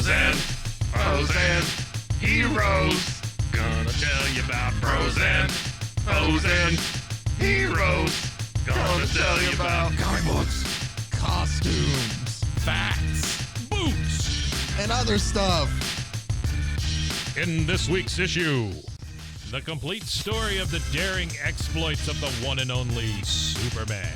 Bros and heroes. Gonna tell you about bros and heroes. Gonna tell you about comic books, costumes, facts, Boots. and other stuff. In this week's issue, the complete story of the daring exploits of the one and only Superman.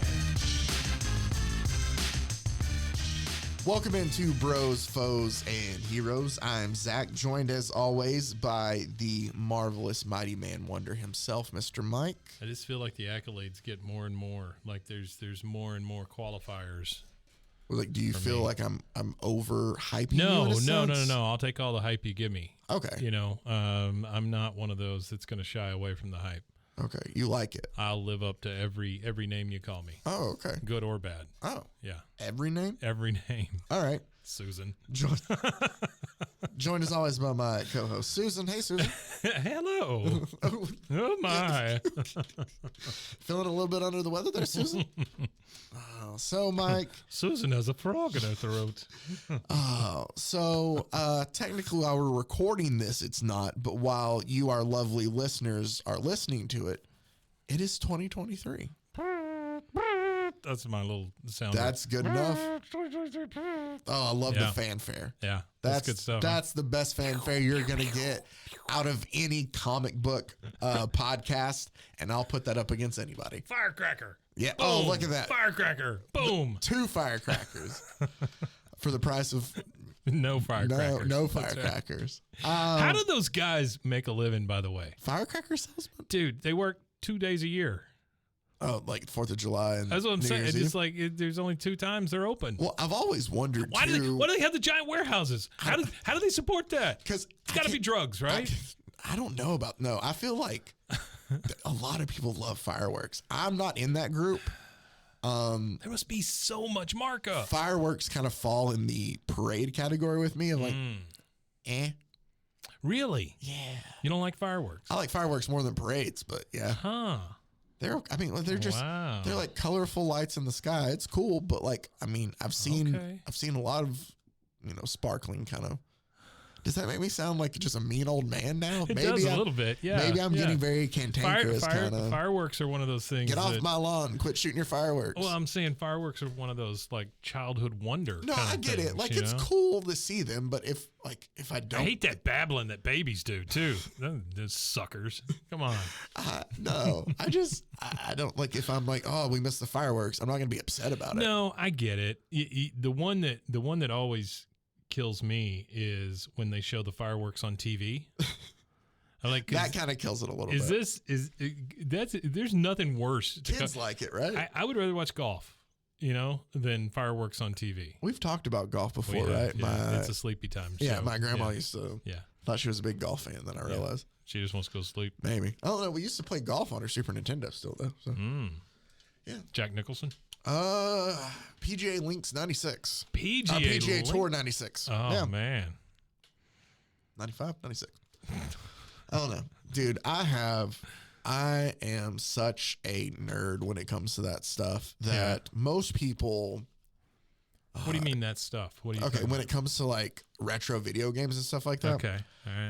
Welcome into Bros, Foes, and Heroes. I'm Zach, joined as always by the marvelous Mighty Man Wonder himself, Mr. Mike. I just feel like the accolades get more and more. Like there's more and more qualifiers. Like, do you feel me. like I'm over hyping you? No. in a sense? I'll take all the hype you give me. Okay. You know, I'm not one of those that's going to shy away from the hype. Okay. You like it. I'll live up to every name you call me, Oh, okay. good or bad. Oh, Yeah, every name? every name. All right. Susan. Joined as always by my co-host, Susan. Hey, Susan. Hello. Oh my. Feeling a little bit under the weather there, Susan? So, Mike. Susan has a frog in her throat. Technically while we're recording this, it's not, but while you, our lovely listeners, are listening to it, it is 2023. That's my little sound. That's good enough. Oh, I love the Yeah. fanfare. Yeah, that's good stuff. That's the best fanfare you're going to get out of any comic book podcast, and I'll put that up against anybody. Firecracker. Yeah. Boom. Oh, look at that. Firecracker. Boom. 2 firecrackers for the price of No firecrackers. no That's right. firecrackers. How do those guys make a living, by the way? Firecracker salesman? Dude, they work 2 days a year. Oh, like 4th of July and That's what I'm New saying. Year's It's Eve? just like there's only 2 times they're open. Well, I've always wondered Why too. do they have the giant warehouses? How do they support that? Because It's got to be drugs, right? I don't know about. No, I feel like a lot of people love fireworks. I'm not in that group. There must be so much markup. Fireworks kind of fall in the parade category with me. I'm like, Really? yeah. You don't like fireworks? I like fireworks more than parades, but yeah, Huh. they're just Wow. they're like colorful lights in the sky. It's cool, but like I've seen Okay. a lot of sparkling kind of. Does that make me sound like just a mean old man now? It does a little bit, yeah. Maybe I'm yeah. getting very cantankerous kind of. Fireworks are one of those things. Get off that- my lawn! Quit shooting your fireworks. Well, I'm saying fireworks are one of those like childhood wonder. No, kind of I get things, it. Like you it's know? cool to see them, but if I don't, I hate that babbling that babies do too. Those suckers. Come on. no, I don't like. If I'm like, oh, we missed the fireworks, I'm not gonna be upset about it. No, I get it. The one that always kills me is when they show the fireworks on TV. I like That kind of kills it a little is bit. there's nothing worse. Kids like it, right? I would rather watch golf, than fireworks on TV. We've talked about golf before, We have, right? yeah, it's a sleepy time. Yeah, show. my grandma used to. Yeah, Thought she was a big golf fan. Then I realized she just wants to go sleep. maybe. I don't know. We used to play golf on her Super Nintendo still though. So yeah. Jack Nicholson. PGA Links 96. PGA PGA Link? Tour 96. Oh yeah. man. 95, 96. I don't know. Dude, I am such a nerd when it comes to that stuff that most people. What do you mean that stuff? What do you? Okay, when it comes to like retro video games and stuff like that. Okay.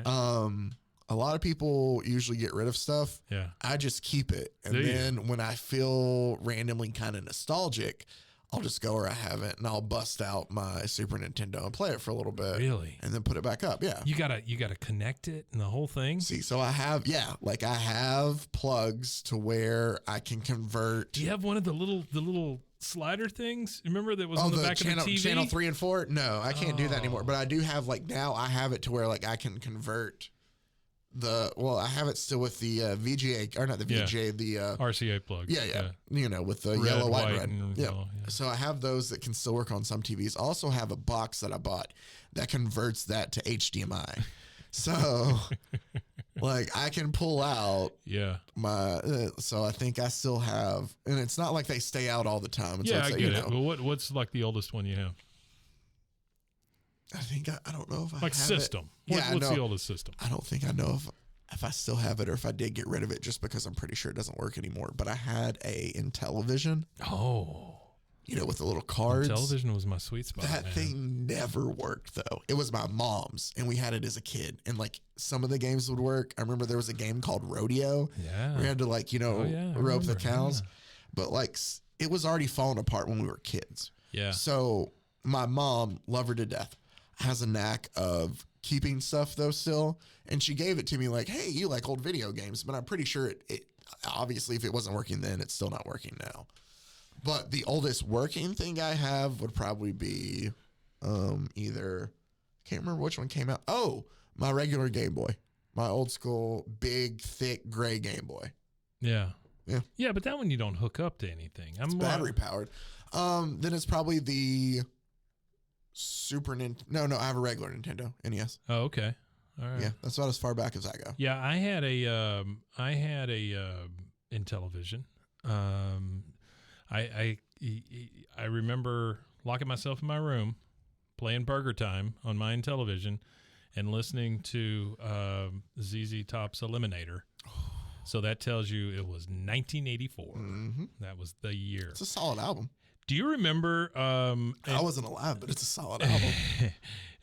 All right. A lot of people usually get rid of stuff. Yeah. I just keep it. And Do you? then when I feel randomly kind of nostalgic, I'll just go where I haven't and I'll bust out my Super Nintendo and play it for a little bit. Really? And then put it back up. Yeah. You gotta connect it and the whole thing. See, so I have plugs to where I can convert. Do you have one of the little slider things? Remember that was on the back channel, of the TV? channel 3 and 4? No, I can't do that anymore. But I do have now I have it to where I can convert I have it still with the VGA, or not the VGA, the RCA plug. yeah. With the Red, yellow, white, white, red. and Yeah. yellow, yeah. So I have those that can still work on some TVs. I also have a box that I bought that converts that to HDMI. So I can pull out my so I think I still have, and it's not like they stay out all the time. Yeah, so I get it. Well, what's like the oldest one you have? I think I don't know if I Like have system. It. Yeah, What's I know. the oldest system? I don't think I know if I still have it or if I did get rid of it just because I'm pretty sure it doesn't work anymore. But I had a Intellivision. Oh. with the little cards. Television was my sweet spot. That thing never worked though. It was my mom's, and we had it as a kid. And like some of the games would work. I remember there was a game called Rodeo. Yeah. We had to like rope the cows, but like it was already falling apart when we were kids. Yeah. So my mom, love her to death, has a knack of keeping stuff though still, and she gave it to me like, hey, you like old video games, but I'm pretty sure it obviously if it wasn't working then, it's still not working now. But the oldest working thing I have would probably be either, can't remember which one came out. Oh, my regular Game Boy, my old school big thick gray Game Boy. Yeah. But that one you don't hook up to anything. It's battery powered. Then it's probably the Super Nintendo. No, I have a regular Nintendo NES. Oh, okay. All right. Yeah, that's about as far back as I go. Yeah, I had a Intellivision. I remember locking myself in my room, playing Burger Time on my Intellivision, and listening to ZZ Top's Eliminator. So that tells you it was 1984. Mm-hmm. That was the year. It's a solid album. Do you remember? I wasn't alive, but it's a solid album.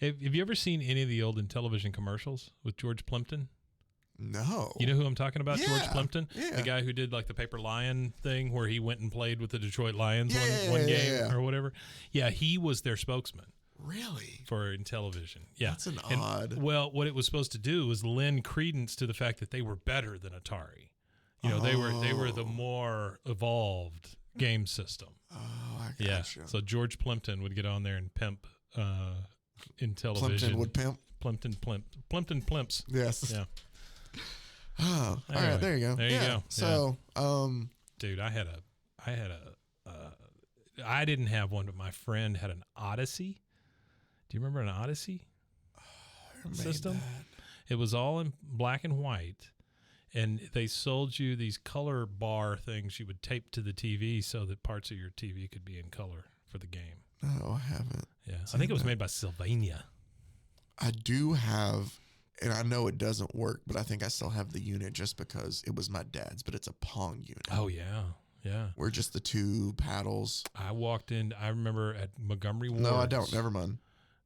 Have you ever seen any of the old Intellivision commercials with George Plimpton? No. You know who I'm talking about? Yeah. George Plimpton? Yeah. The guy who did like the Paper Lion thing where he went and played with the Detroit Lions one game or whatever. Yeah, he was their spokesman. Really? For Intellivision. Yeah. That's an odd. Well, what it was supposed to do was lend credence to the fact that they were better than Atari. They were the more evolved game system. Oh, I gotcha. So George Plimpton would get on there and pimp Intellivision. Plimpton would pimp? Plimpton plimps. Yes. Yeah. Oh, anyway, all right. There you go. There you go. So, dude, I didn't have one, but my friend had an Odyssey. Do you remember an Odyssey system? It was all in black and white, and they sold you these color bar things you would tape to the TV so that parts of your TV could be in color for the game. No, I haven't. Yeah, I think it was made by Sylvania. I do have, and I know it doesn't work, but I think I still have the unit just because it was my dad's, but it's a Pong unit. Oh, yeah. Yeah. We're just the two paddles. I walked in, I remember at Montgomery Ward's. No, I don't. Never mind.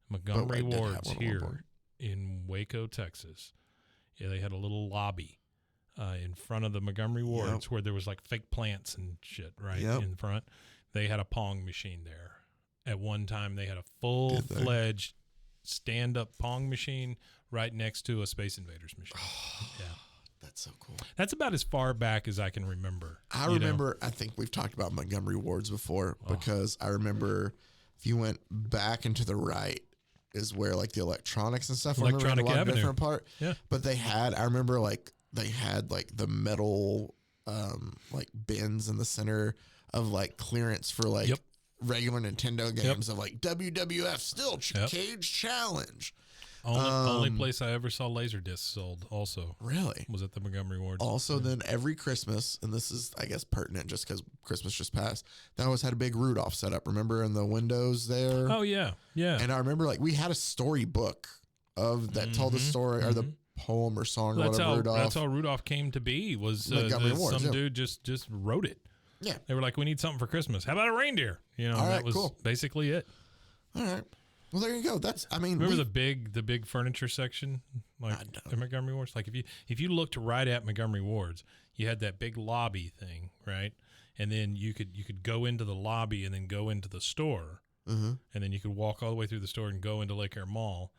Montgomery Ward's here in Waco, Texas. Yeah, they had a little lobby in front of the Montgomery Ward's where there was like fake plants and shit in front. They had a Pong machine there. At one time, they had a full-fledged stand-up Pong machine right next to a Space Invaders machine. Yeah. That's so cool. That's about as far back as I can remember. I remember, I think we've talked about Montgomery Ward's before because I remember if you went back and to the right is where like the electronics and stuff. Electronic a lot Avenue. Of different part. Yeah. But I remember like they had like the metal like bins in the center of like clearance for like regular Nintendo games of like WWF Steel Cage Challenge. Only place I ever saw Laserdiscs sold also. Really? Was at the Montgomery Ward's. Also, then every Christmas, and this is, I guess, pertinent just because Christmas just passed, they always had a big Rudolph set up, remember, in the windows there? Oh, yeah. Yeah. And I remember, like, we had a storybook that told the story or the poem or song or whatever. Rudolph. That's how Rudolph came to be, was some dude just wrote it. Yeah. They were like, we need something for Christmas. How about a reindeer? All right, that was basically it. All right. Well, there you go. Remember the big furniture section, like at Montgomery Ward's. Like if you looked right at Montgomery Ward's, you had that big lobby thing, right? And then you could go into the lobby and then go into the store, and then you could walk all the way through the store and go into Lake Air Mall.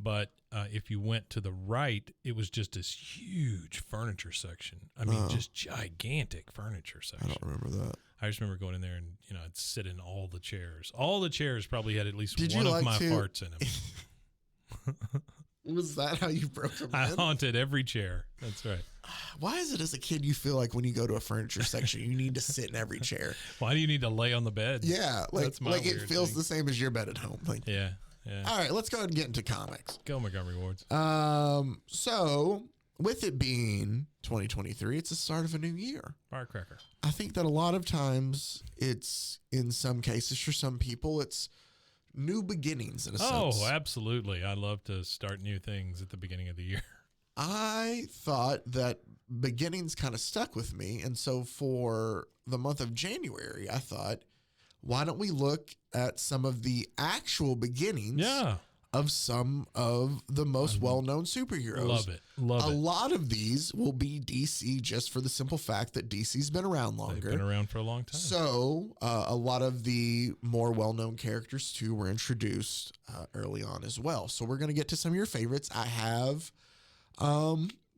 But if you went to the right, it was just this huge furniture section. I mean, just gigantic furniture section. I don't remember that. I just remember going in there and, I'd sit in all the chairs. All the chairs probably had at least one of my farts in them. Was that how you broke them I haunted every chair. That's right. Why is it as a kid you feel like when you go to a furniture section, you need to sit in every chair? Why do you need to lay on the bed? Yeah. Like it feels the same as your bed at home. Like, yeah. All right, let's go ahead and get into comics. Go Montgomery Ward's. So with it being 2023, it's the start of a new year. Firecracker. I think that a lot of times it's, in some cases, for some people, it's new beginnings in a sense. Oh, absolutely. I love to start new things at the beginning of the year. I thought that beginnings kind of stuck with me. And so for the month of January, I thought, why don't we look at some of the actual beginnings of some of the most well-known superheroes? Love it. A lot of these will be DC just for the simple fact that DC's been around longer. They've been around for a long time. So a lot of the more well-known characters, too, were introduced early on as well. So we're going to get to some of your favorites. I have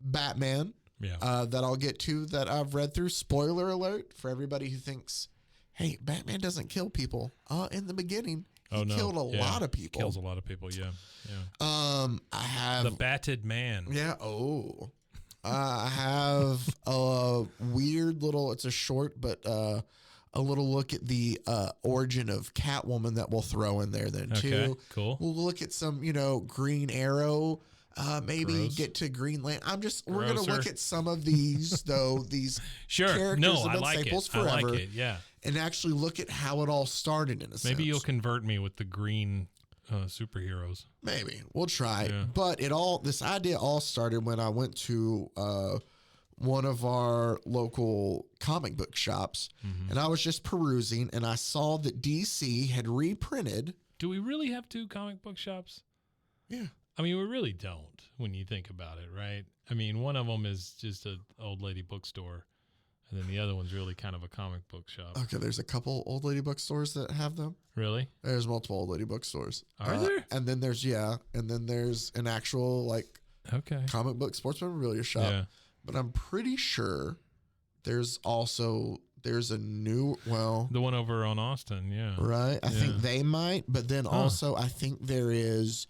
Batman that I'll get to that I've read through. Spoiler alert for everybody who thinks, hey, Batman doesn't kill people. In the beginning, he killed a lot of people. Kills a lot of people, yeah. I have... The Batted Man. Yeah, I have a weird little... It's a short, but a little look at the origin of Catwoman that we'll throw in there then, too. Okay, cool. We'll look at some, Green Arrow... maybe get to Green Lantern. We're going to look at some of these, though, these characters have been staples forever. I like it, yeah. And actually look at how it all started in a sense. Maybe you'll convert me with the green superheroes. Maybe. We'll try. Yeah. But this idea all started when I went to one of our local comic book shops, and I was just perusing, and I saw that DC had reprinted. Do we really have two comic book shops? Yeah. I mean, we really don't when you think about it, right? I mean, one of them is just an old lady bookstore, and then the other one's really kind of a comic book shop. Okay, there's a couple old lady bookstores that have them. Really? There's multiple old lady bookstores. Are there? And then there's an actual comic book sports memorabilia shop. Yeah. But I'm pretty sure there's a new the one over on Austin, yeah. Right? I think they might, but then also I think there is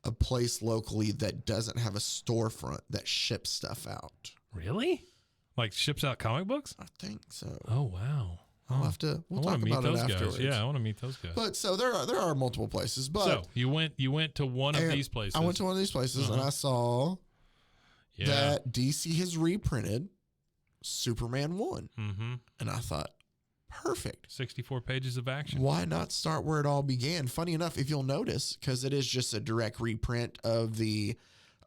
a place locally that doesn't have a storefront that ships stuff out. Really? Like ships out comic books? I think so. Oh, wow. We'll talk about it afterwards. Yeah, I want to meet those guys. But so there are multiple places. But so you went to one of these places. I went to one of these places and I saw that DC has reprinted Superman 1. Mm-hmm. And I thought, perfect. 64 pages of action. Why not start where it all began? Funny enough, if you'll notice, because it is just a direct reprint of the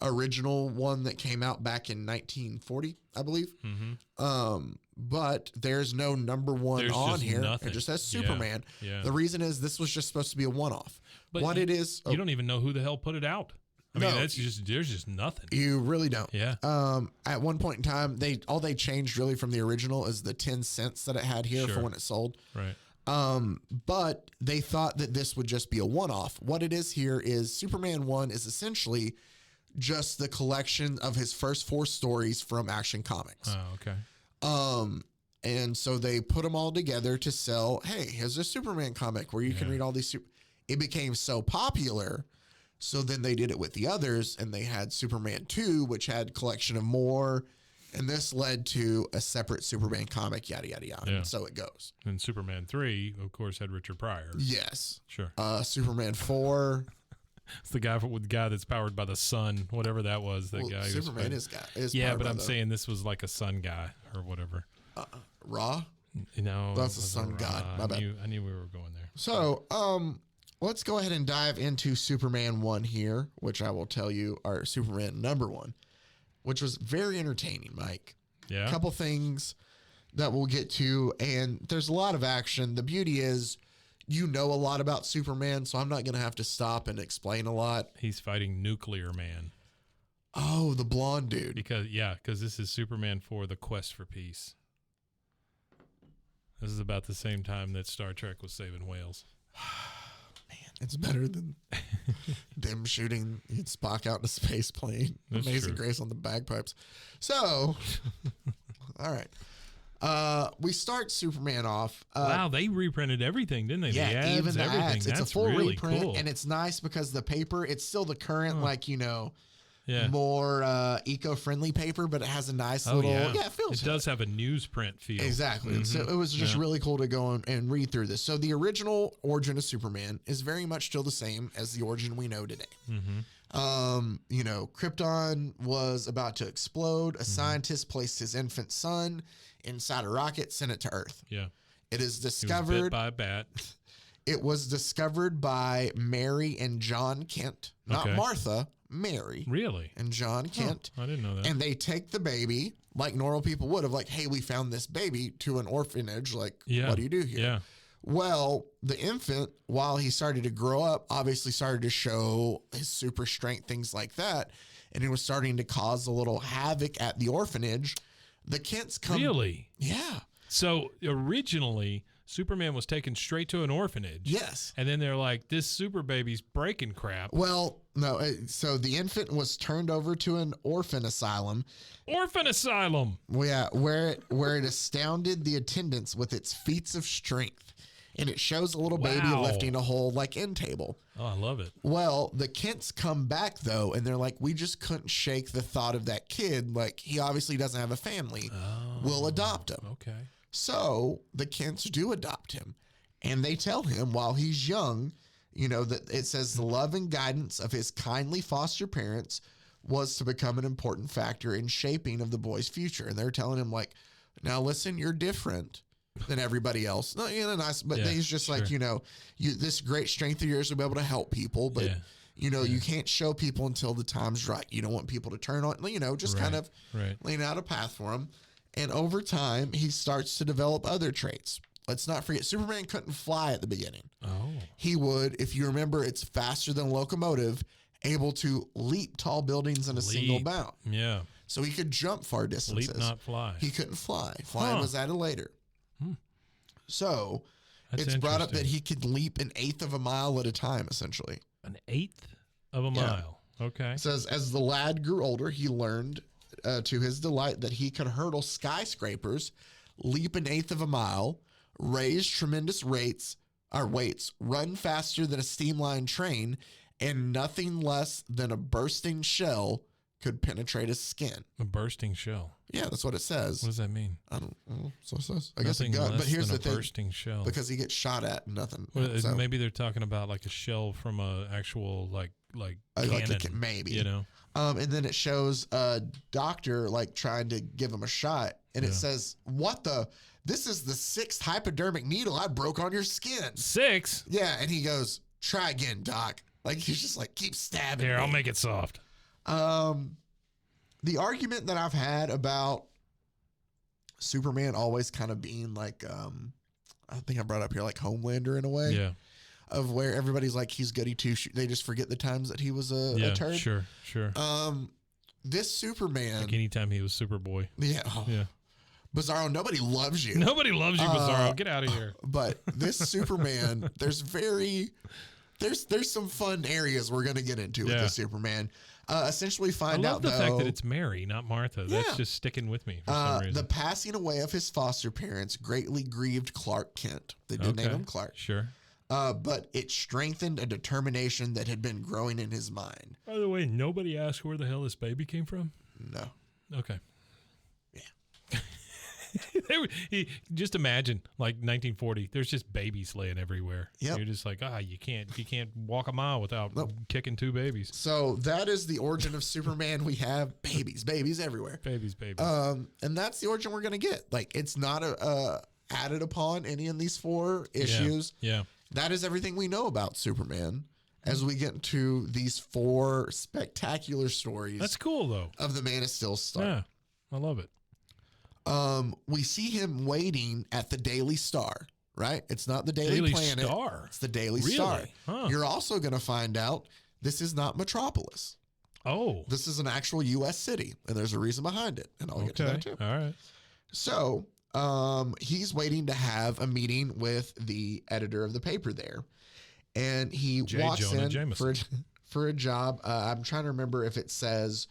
original one that came out back in 1940, I believe. Mm-hmm. But there's no number one on here. Nothing. It just says Superman. Yeah. The reason is this was just supposed to be a one-off. But you don't even know who the hell put it out. I mean, there's just nothing. You really don't. Yeah. At one point in time, all they changed really from the original is the 10 cents that it had here for when it sold. Right. But they thought that this would just be a one-off. What it is here is Superman 1 is essentially just the collection of his first 4 stories from Action Comics. Oh, okay. And so they put them all together to sell, hey, here's a Superman comic where you can read all these. It became so popular. So then they did it with the others, and they had Superman 2, which had collection of more. And this led to a separate Superman comic, yada, yada, yada. Yeah. And so it goes. And Superman 3, of course, had Richard Pryor. Yes. Sure. Superman 4. It's the guy that's powered by the sun, whatever that was. Superman is yeah, but I'm saying this was like a sun guy or whatever. Ra? No. That's a sun god. My bad. I knew we were going there. So, let's go ahead and dive into Superman 1 here, which I will tell you are Superman number 1, which was very entertaining, Mike. Yeah. A couple things that we'll get to, and there's a lot of action. The beauty is you know a lot about Superman, so I'm not going to have to stop and explain a lot. He's fighting Nuclear Man. Oh, the blonde dude. Because this is Superman 4, The Quest for Peace. This is about the same time that Star Trek was saving whales. Man, it's better than them shooting Spock out in a space plane. That's Amazing true. Grace on the bagpipes. So, all right. We start Superman off. Wow, they reprinted everything, didn't they? Yeah, the ads, even the everything. ads. It's That's a full really reprint, cool. and it's nice because the paper, it's still the current, Yeah. more eco-friendly paper, but it has a nice little, it feels It does have a newsprint feel. Exactly. Mm-hmm. So it was just really cool to go and read through this. So the original origin of Superman is very much still the same as the origin we know today. Mm-hmm. Krypton was about to explode. A scientist placed his infant son inside a rocket, sent it to Earth. Yeah. It is He was discovered. bit by a bat. It was discovered by Mary and John Kent, not Okay. Martha, Mary. Really? And John Kent. I didn't know that. And they take the baby, like normal people would have, like, hey, we found this baby, to an orphanage. Like, what do you do here? Yeah. Well, the infant, while he started to grow up, obviously started to show his super strength, things like that. And he was starting to cause a little havoc at the orphanage. The Kents come. Really? Yeah. So originally, Superman was taken straight to an orphanage. Yes. And then they're like, this super baby's breaking crap. Well, no. So the infant was turned over to an orphan asylum. Orphan asylum. Well, yeah, where it astounded the attendants with its feats of strength. And it shows a little baby lifting a whole end table. Oh, I love it. Well, the Kents come back though, and they're like, we just couldn't shake the thought of that kid. Like, he obviously doesn't have a family. Oh, We'll adopt him. Okay. So the Kents do adopt him, and they tell him while he's young, that it says the love and guidance of his kindly foster parents was to become an important factor in shaping of the boy's future. And they're telling him now listen, you're different than everybody else. No, nice, but he's just like, this great strength of yours will be able to help people, but you can't show people until the time's right. You don't want people to turn on, kind of laying out a path for them. And over time, he starts to develop other traits. Let's not forget, Superman couldn't fly at the beginning. Oh. He would, if you remember, it's faster than a locomotive, able to leap tall buildings in a single bound. Yeah. So he could jump far distances. Leap, not fly. He couldn't fly. Flying was added later. So it's brought up that he could leap 1/8 of a mile at a time, essentially. 1/8 of a mile. Okay. It says, as the lad grew older, he learned to his delight that he could hurdle skyscrapers, leap 1/8 of a mile, raise tremendous weights, run faster than a steamline train, and nothing less than a bursting shell could penetrate his skin. A bursting shell. Yeah, that's what it says. What does that mean? I don't know. So it says. I Nothing guess it does. But here's the thing. Bursting shell. Because he gets shot at and nothing. Well, maybe they're talking about like a shell from a actual like cannon. Maybe. And then it shows a doctor trying to give him a shot, and it says, this is the 6th hypodermic needle I broke on your skin. 6? Yeah, and he goes, try again, doc. He's just keep stabbing Here, me. I'll make it soft. The argument that I've had about Superman always kind of being I think I brought up here Homelander in a way. Yeah. Of where everybody's he's goody two shoes. They just forget the times that he was a turd. Sure. This Superman. Anytime he was Superboy. Yeah. Yeah. Bizarro, nobody loves you. Nobody loves you, Bizarro. Get out of here. But this Superman, there's some fun areas we're gonna get into with this Superman. Essentially find out the fact that it's Mary, not Martha. That's just sticking with me for some reason. The passing away of his foster parents greatly grieved Clark Kent. They did name him Clark. Sure. But it strengthened a determination that had been growing in his mind. By the way, nobody asked where the hell this baby came from? No. Okay. Yeah. Just imagine, 1940, there's just babies laying everywhere. Yep. You're just you can't walk a mile without kicking 2 babies. So that is the origin of Superman. We have babies everywhere. Babies. And that's the origin we're going to get. It's not added upon any of these 4 issues. Yeah. That is everything we know about Superman as we get into these 4 spectacular stories. That's cool, though. Of the Man of Steel start. Yeah, I love it. We see him waiting at the Daily Star, right? It's not the Daily Planet. Star. It's the Daily Really? Star. Huh. You're also going to find out this is not Metropolis. Oh. This is an actual U.S. city, and there's a reason behind it, and I'll get to that too. All right. So he's waiting to have a meeting with the editor of the paper there, and he walks in for a job. I'm trying to remember if it says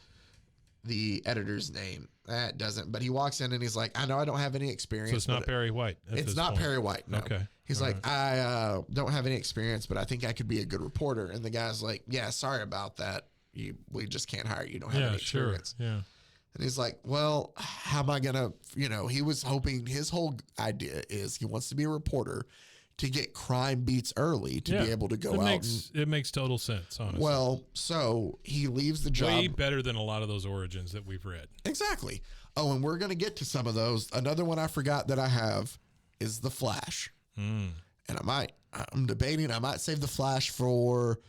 the editor's name. It doesn't, but he walks in and he's like, I know I don't have any experience. So it's not Perry White. It's not Perry White. No. Okay. He's like, I don't have any experience, but I think I could be a good reporter. And the guy's like, yeah, sorry about that. We just can't hire you. You don't have any experience. Sure. Yeah. And he's like, well, how am I going to, he was hoping, his whole idea is he wants to be a reporter to get crime beats early to be able to go out. It makes total sense, honestly. Well, so he leaves the job. Way better than a lot of those origins that we've read. Exactly. Oh, and we're going to get to some of those. Another one I forgot that I have is The Flash. And I'm debating, I might save The Flash for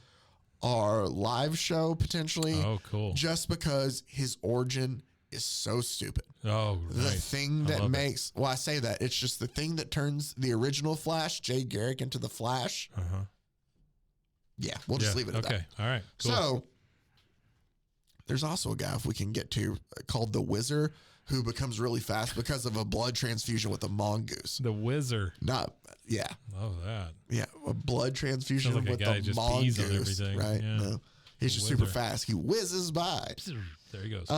our live show potentially. Oh, cool. Just because his origin is so stupid. Oh, the nice. thing that makes I say that it's just the thing that turns the original Flash, Jay Garrick, into the Flash. Yeah, we'll just leave it at that. Okay, all right. Cool. So there's also a guy, if we can get to, called the Wizard, who becomes really fast because of a blood transfusion with a mongoose. The Wizard. Yeah. Oh, that. Yeah, a blood transfusion like with a the mongoose. on everything. Right? Yeah. No, he's just super fast. He whizzes by. There he goes.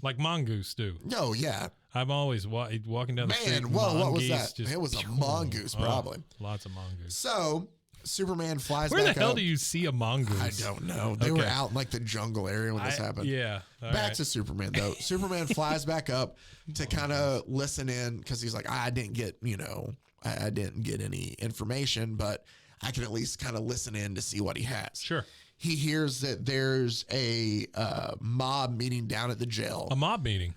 Like mongoose do. No, yeah. I'm always walking down the street. Man, whoa, what was that? It was a mongoose, probably. Lots of mongoose. So Superman flies Where back the hell up. do you see a mongoose? I don't know. They were out in like the jungle area when this happened. Yeah. Back to Superman, though. Superman flies back up to kind of listen in because he's like, I didn't get, I didn't get any information, but I can at least kind of listen in to see what he has. Sure. He hears that there's a mob meeting down at the jail. A mob meeting.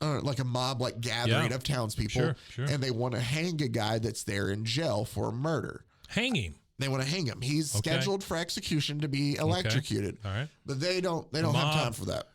Like a mob, like gathering of townspeople. Sure. And they want to hang a guy that's there in jail for murder. Hanging. They want to hang him. He's scheduled for execution to be electrocuted. All right. But they don't have time for that.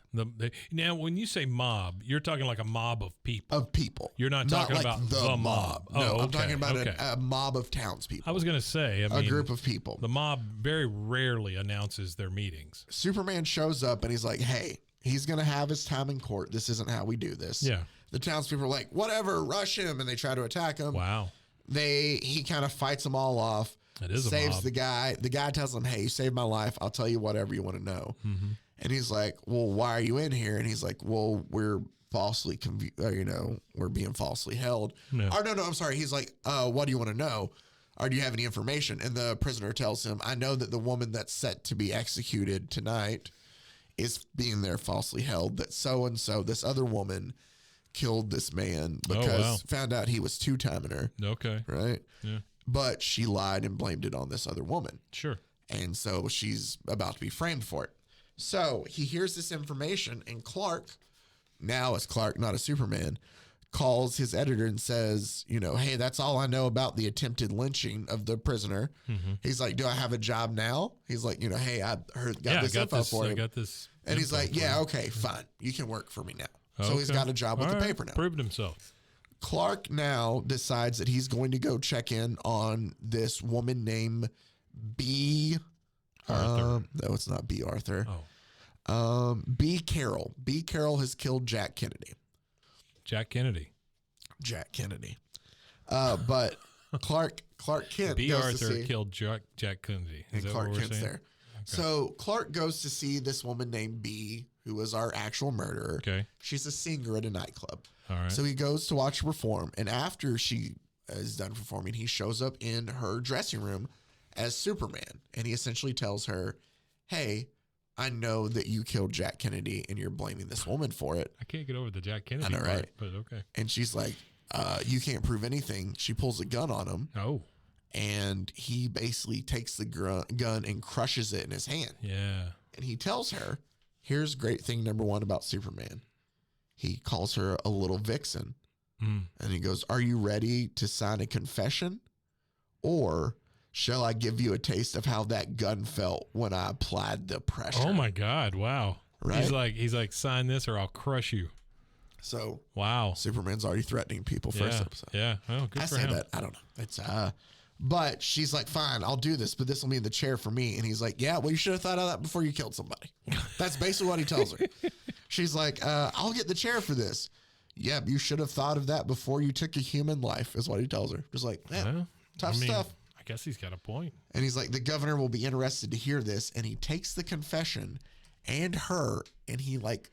Now, when you say mob, you're talking like a mob of people. You're not talking like about the mob. No, I'm talking about a mob of townspeople. I was going to say, a group of people. The mob very rarely announces their meetings. Superman shows up and he's like, hey, he's going to have his time in court. This isn't how we do this. Yeah. The townspeople are like, whatever, rush him. And they try to attack him. Wow. He kind of fights them all off. It is saves a mob. the guy. The guy tells him, hey, you saved my life. I'll tell you whatever you want to know. Mm-hmm. And he's like, well, why are you in here? And he's like, well, we're falsely, we're being falsely held. No. Or no, I'm sorry. He's like, what do you want to know? Or do you have any information? And the prisoner tells him, I know that the woman that's set to be executed tonight is being there falsely held, that so-and-so, this other woman, killed this man because found out he was two-timing her. Okay. Right? Yeah. But she lied and blamed it on this other woman. Sure. And so she's about to be framed for it. So he hears this information, and Clark, now as Clark, not a Superman, calls his editor and says, hey, that's all I know about the attempted lynching of the prisoner. Mm-hmm. He's like, do I have a job now? He's like, hey, I got this info for him. I got this. And he's like, yeah, okay, fine. You can work for me now. Okay. So he's got a job with the paper now. Proved himself. Clark now decides that he's going to go check in on this woman named B. Arthur. No, it's not B. Arthur. Oh. B. Carroll. B. Carroll has killed Jack Kennedy. Jack Kennedy. But Clark Kent B. goes Arthur to see, killed Jack Kennedy. Is and that Clark what we're Kent's saying? there. Okay. So Clark goes to see this woman named B, who was our actual murderer. Okay. She's a singer at a nightclub. All right. So he goes to watch her perform, and after she is done performing, he shows up in her dressing room as Superman, and he essentially tells her, hey, I know that you killed Jack Kennedy and you're blaming this woman for it. I can't get over the Jack Kennedy I know, part, right? but okay. And she's like, you can't prove anything. She pulls a gun on him. Oh. And he basically takes the gun and crushes it in his hand. Yeah. And he tells her, here's great thing number one about Superman. He calls her a little vixen. And he goes, are you ready to sign a confession? Or shall I give you a taste of how that gun felt when I applied the pressure? Oh my God. Wow. Right? He's like, sign this or I'll crush you. So wow. Superman's already threatening people first episode. Yeah. Oh, good for him. That. I don't know. It's but she's like, fine, I'll do this, but this will mean the chair for me. And he's like, yeah, well, you should have thought of that before you killed somebody. That's basically what he tells her. She's like, I'll get the chair for this. Yep, you should have thought of that before you took a human life, is what he tells her. Just like, tough stuff. I guess he's got a point. And he's like, the governor will be interested to hear this. And he takes the confession and her, and he like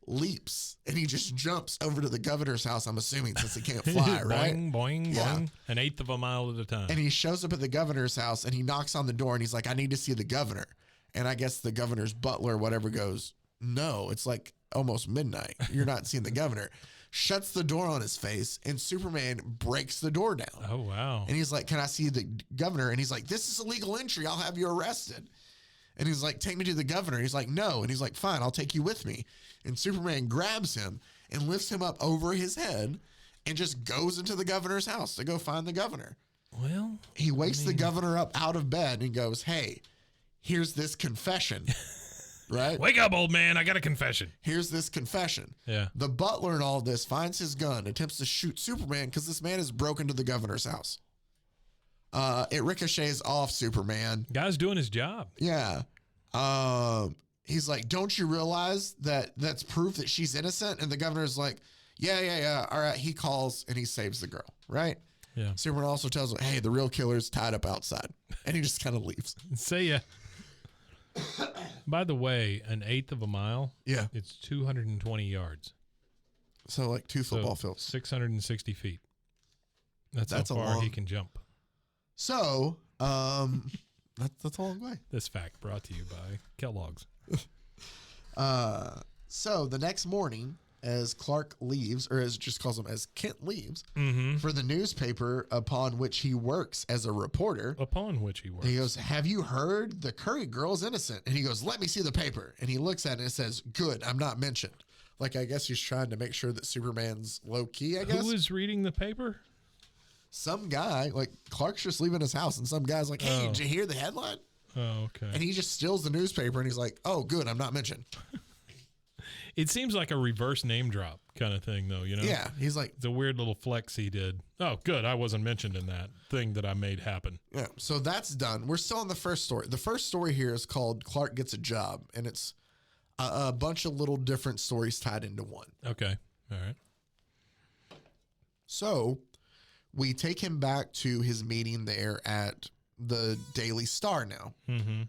leaps and he just jumps over to the governor's house, I'm assuming, since he can't fly, right? Boing, boing, boing. An eighth of a mile at a time. And he shows up at the governor's house and he knocks on the door and he's like, I need to see the governor. And I guess the governor's butler or whatever goes, no, it's like almost midnight. You're not seeing the governor. Shuts the door on his face, and Superman breaks the door down. Oh, wow. And he's like, can I see the governor? And he's like, this is illegal entry. I'll have you arrested. And he's like, take me to the governor. He's like, no. And he's like, fine, I'll take you with me. And Superman grabs him and lifts him up over his head and just goes into the governor's house to go find the governor. Well, he wakes the governor up out of bed and goes, hey, here's this confession. right? Wake up, old man. I got a confession. Here's this confession. Yeah. The butler in all this finds his gun, attempts to shoot Superman because this man has broken into the governor's house. It ricochets off Superman. Guy's doing his job. Yeah. He's like, don't you realize that that's proof that she's innocent? And the governor's like, yeah. All right. He calls and he saves the girl, right? Yeah. Superman also tells him, hey, the real killer's tied up outside. And he just kind of leaves. See ya. By the way, an eighth of a mile. Yeah. It's 220 yards. So like 2 football fields. 660 feet. That's how far he can jump. So, that's a long way. This fact brought to you by Kellogg's. So the next morning, as Clark leaves, or as it just calls him, as Kent leaves for the newspaper upon which he works as a reporter. He goes, have you heard? The Curry girl's innocent. And he goes, let me see the paper. And he looks at it and it says, good, I'm not mentioned. Like, I guess he's trying to make sure that Superman's low key, I guess. Who is reading the paper? Some guy, like Clark's just leaving his house and some guy's like, hey, did you hear the headline? Oh, okay. And he just steals the newspaper and he's like, oh, good, I'm not mentioned. It seems like a reverse name drop kind of thing, though, you know? Yeah, he's like... It's a weird little flex he did. Oh, good, I wasn't mentioned in that thing that I made happen. Yeah, so that's done. We're still on the first story. The first story here is called Clark Gets a Job, and it's a bunch of little different stories tied into one. Okay, all right. So we take him back to his meeting there at the Daily Star now. Mm-hmm.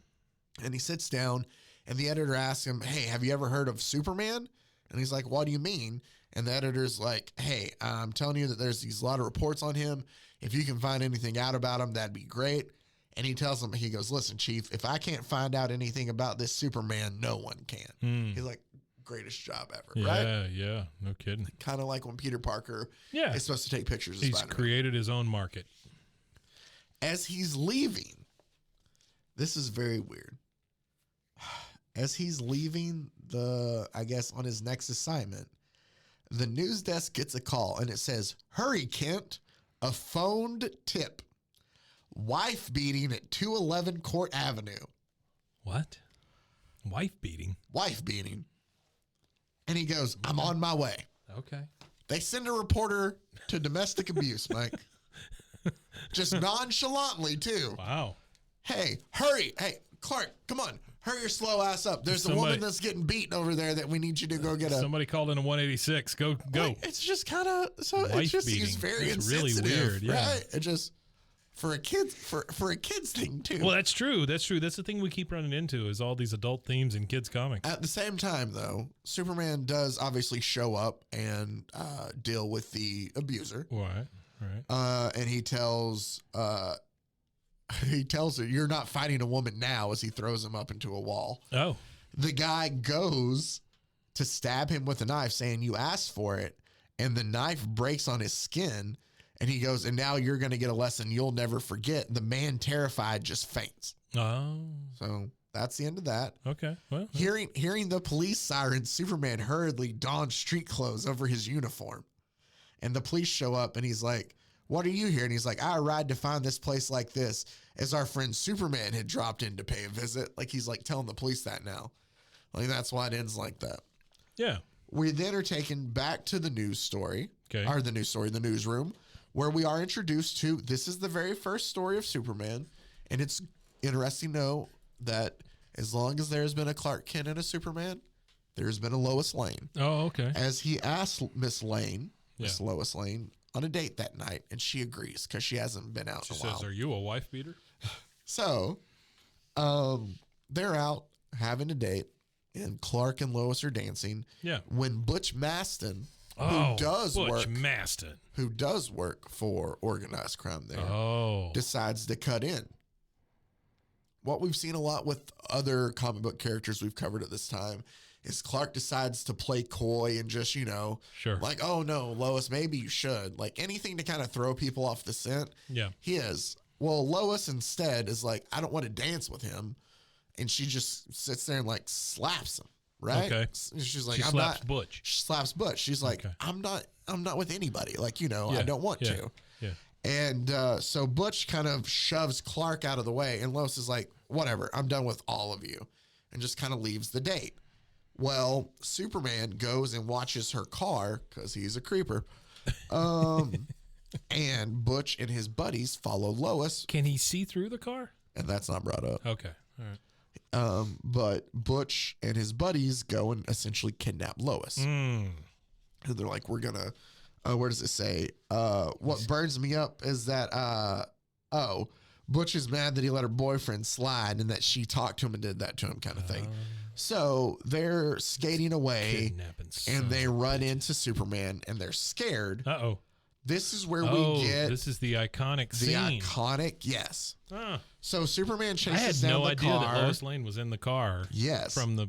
And he sits down, and the editor asks him, hey, have you ever heard of Superman? And he's like, what do you mean? And the editor's like, hey, I'm telling you that there's these lot of reports on him. If you can find anything out about him, that'd be great. And he tells him, he goes, listen, Chief, if I can't find out anything about this Superman, no one can. He's like, greatest job ever, right? Yeah, no kidding. Kind of like when Peter Parker is supposed to take pictures of He's Spider-Man. created his own market. As he's leaving, this is very weird. As he's leaving I guess on his next assignment, the news desk gets a call and it says, hurry, Kent, a phoned tip. Wife beating at 211 Court Avenue. What? Wife beating? Wife beating. And he goes, I'm on my way. Okay. They send a reporter to domestic abuse, Mike. Just nonchalantly, too. Wow. Hey, hurry. Hey, Clark, come on. Hurry your slow ass up. There's a woman that's getting beaten over there that we need you to go get Somebody called in a 186. Go. Like, it's just kind of... So Wife it's just beating. It's very it's insensitive, really weird, yeah. Right? It just... For a kid's thing, too. Well, that's true. That's true. That's the thing we keep running into is all these adult themes in kids' comics. At the same time, though, Superman does obviously show up and deal with the abuser. Right. And he tells her, you're not fighting a woman now, as he throws him up into a wall. Oh. The guy goes to stab him with a knife, saying, you asked for it. And the knife breaks on his skin. And he goes, and now you're going to get a lesson you'll never forget. The man, terrified, just faints. Oh. So that's the end of that. Okay. Well, Hearing the police sirens, Superman hurriedly dons street clothes over his uniform. And the police show up, and he's like, what are you here? And he's like, I arrived to find this place like this, as our friend Superman had dropped in to pay a visit. Like, he's like telling the police that now. Like, that's why it ends like that. Yeah. We then are taken back to the news story. Okay. Or the newsroom, where we are introduced to, this is the very first story of Superman. And it's interesting to know that as long as there's been a Clark Kent and a Superman, there's been a Lois Lane. Oh, okay. As he asks Miss Lois Lane, on a date that night, and she agrees because she hasn't been out in a while. She says, are you a wife beater? So, they're out having a date, and Clark and Lois are dancing. Yeah. When Butch Maston, who does work for organized crime there, decides to cut in. What we've seen a lot with other comic book characters we've covered at this time is Clark decides to play coy and just, like, oh no, Lois, maybe you should. Like anything to kind of throw people off the scent. Yeah. He is. Well, Lois instead is like, I don't want to dance with him. And she just sits there and like slaps him. Right. Okay. She's like, she slaps Butch. She slaps Butch. She's like, okay. I'm not with anybody. Like, I don't want to. Yeah. And so Butch kind of shoves Clark out of the way. And Lois is like, whatever, I'm done with all of you. and just kind of leaves the date. Well, Superman goes and watches her car because he's a creeper. And Butch and his buddies follow Lois. Can he see through the car? And that's not brought up. Okay. All right. But Butch and his buddies go and essentially kidnap Lois. And they're like, we're going to, where does it say? What burns me up is that, Butch is mad that he let her boyfriend slide and that she talked to him and did that to him kind of thing. So they're skating away and they run into Superman and they're scared. Uh-oh. This is where we get... This is the iconic scene. The iconic, yes. So Superman chases I had down no the idea car. that Lois Lane was in the car. Yes. From the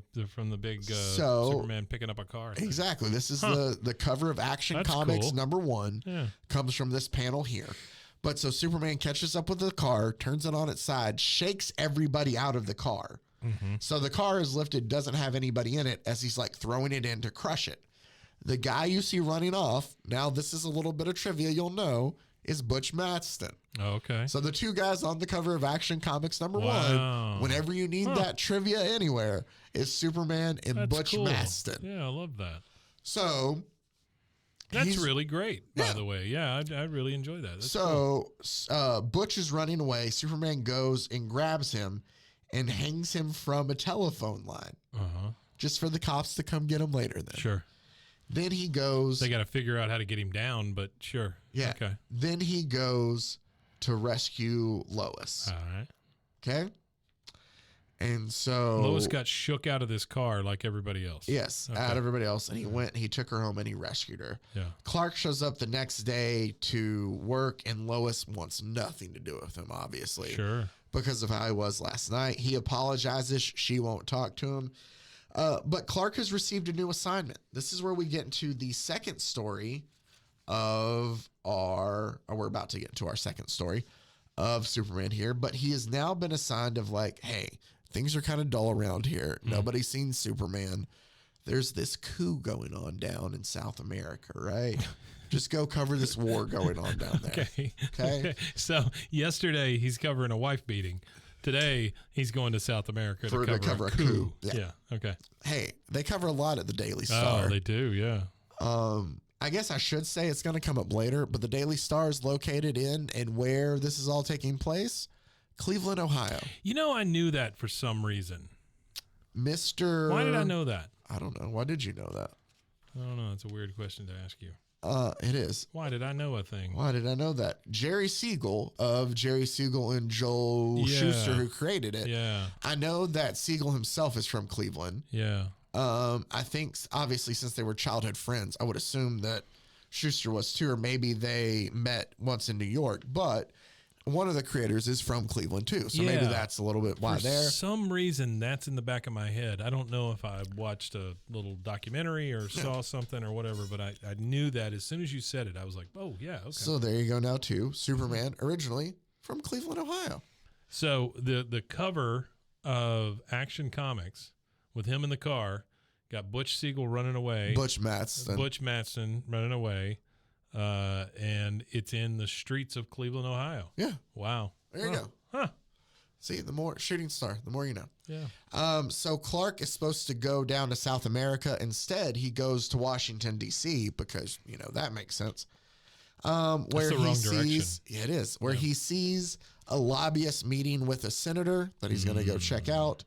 big Superman picking up a car. Exactly. This is the cover of Action Comics cool. #1. Yeah. Comes from this panel here. But so Superman catches up with the car, turns it on its side, shakes everybody out of the car. So the car is lifted, doesn't have anybody in it as he's like throwing it in to crush it. The guy you see running off, now this is a little bit of trivia you'll know, is Butch Maston. Okay. So the two guys on the cover of Action Comics #1, whenever you need that trivia anywhere, is Superman and That's Butch cool. Maston. Yeah, I love that. So... That's really great, by the way. Yeah, I really enjoy that. That's so Butch is running away. Superman goes and grabs him and hangs him from a telephone line just for the cops to come get him later then. Sure. Then he goes... They got to figure out how to get him down, but sure. Yeah. Okay. Then he goes to rescue Lois. All right. Okay? And so... Lois got shook out of this car like everybody else. Yes, out of everybody else. And he took her home and he rescued her. Yeah. Clark shows up the next day to work and Lois wants nothing to do with him, obviously. Sure. Because of how he was last night. He apologizes. She won't talk to him. But Clark has received a new assignment. This is where we get into the second story of we're about to get into our second story of Superman here. But he has now been assigned of like, hey, things are kind of dull around here. Nobody's seen Superman. There's this coup going on down in South America, right? Just go cover this war going on down there. Okay. So yesterday he's covering a wife beating. Today he's going to South America to cover a coup. Yeah. Okay. Hey, they cover a lot at the Daily Star. Oh, they do. Yeah. I guess I should say it's going to come up later, but the Daily Star is located in and where this is all taking place, Cleveland, Ohio. You know, I knew that for some reason. Why did I know that? I don't know. Why did you know that? I don't know. It's a weird question to ask you. It is. Why did I know a thing? Why did I know that? Jerry Siegel of Jerry Siegel and Joel Shuster, who created it. Yeah. I know that Siegel himself is from Cleveland. Yeah. I think obviously since they were childhood friends, I would assume that Shuster was too, or maybe they met once in New York, but one of the creators is from Cleveland too. So maybe that's a little bit why there. For some reason, that's in the back of my head. I don't know if I watched a little documentary or saw something or whatever, but I knew that as soon as you said it, I was like, oh, yeah, okay. So there you go now too. Superman originally from Cleveland, Ohio. So the cover of Action Comics with him in the car got Butch Siegel running away. Butch Maston running away. And it's in the streets of Cleveland, Ohio. Yeah. Wow. There you go. Huh. See, the more shooting star, the more you know. Yeah. So Clark is supposed to go down to South America. Instead, he goes to Washington, D.C. because, that makes sense. Where That's the he wrong sees, direction. Yeah, it is. Where he sees a lobbyist meeting with a senator that he's going to go check out.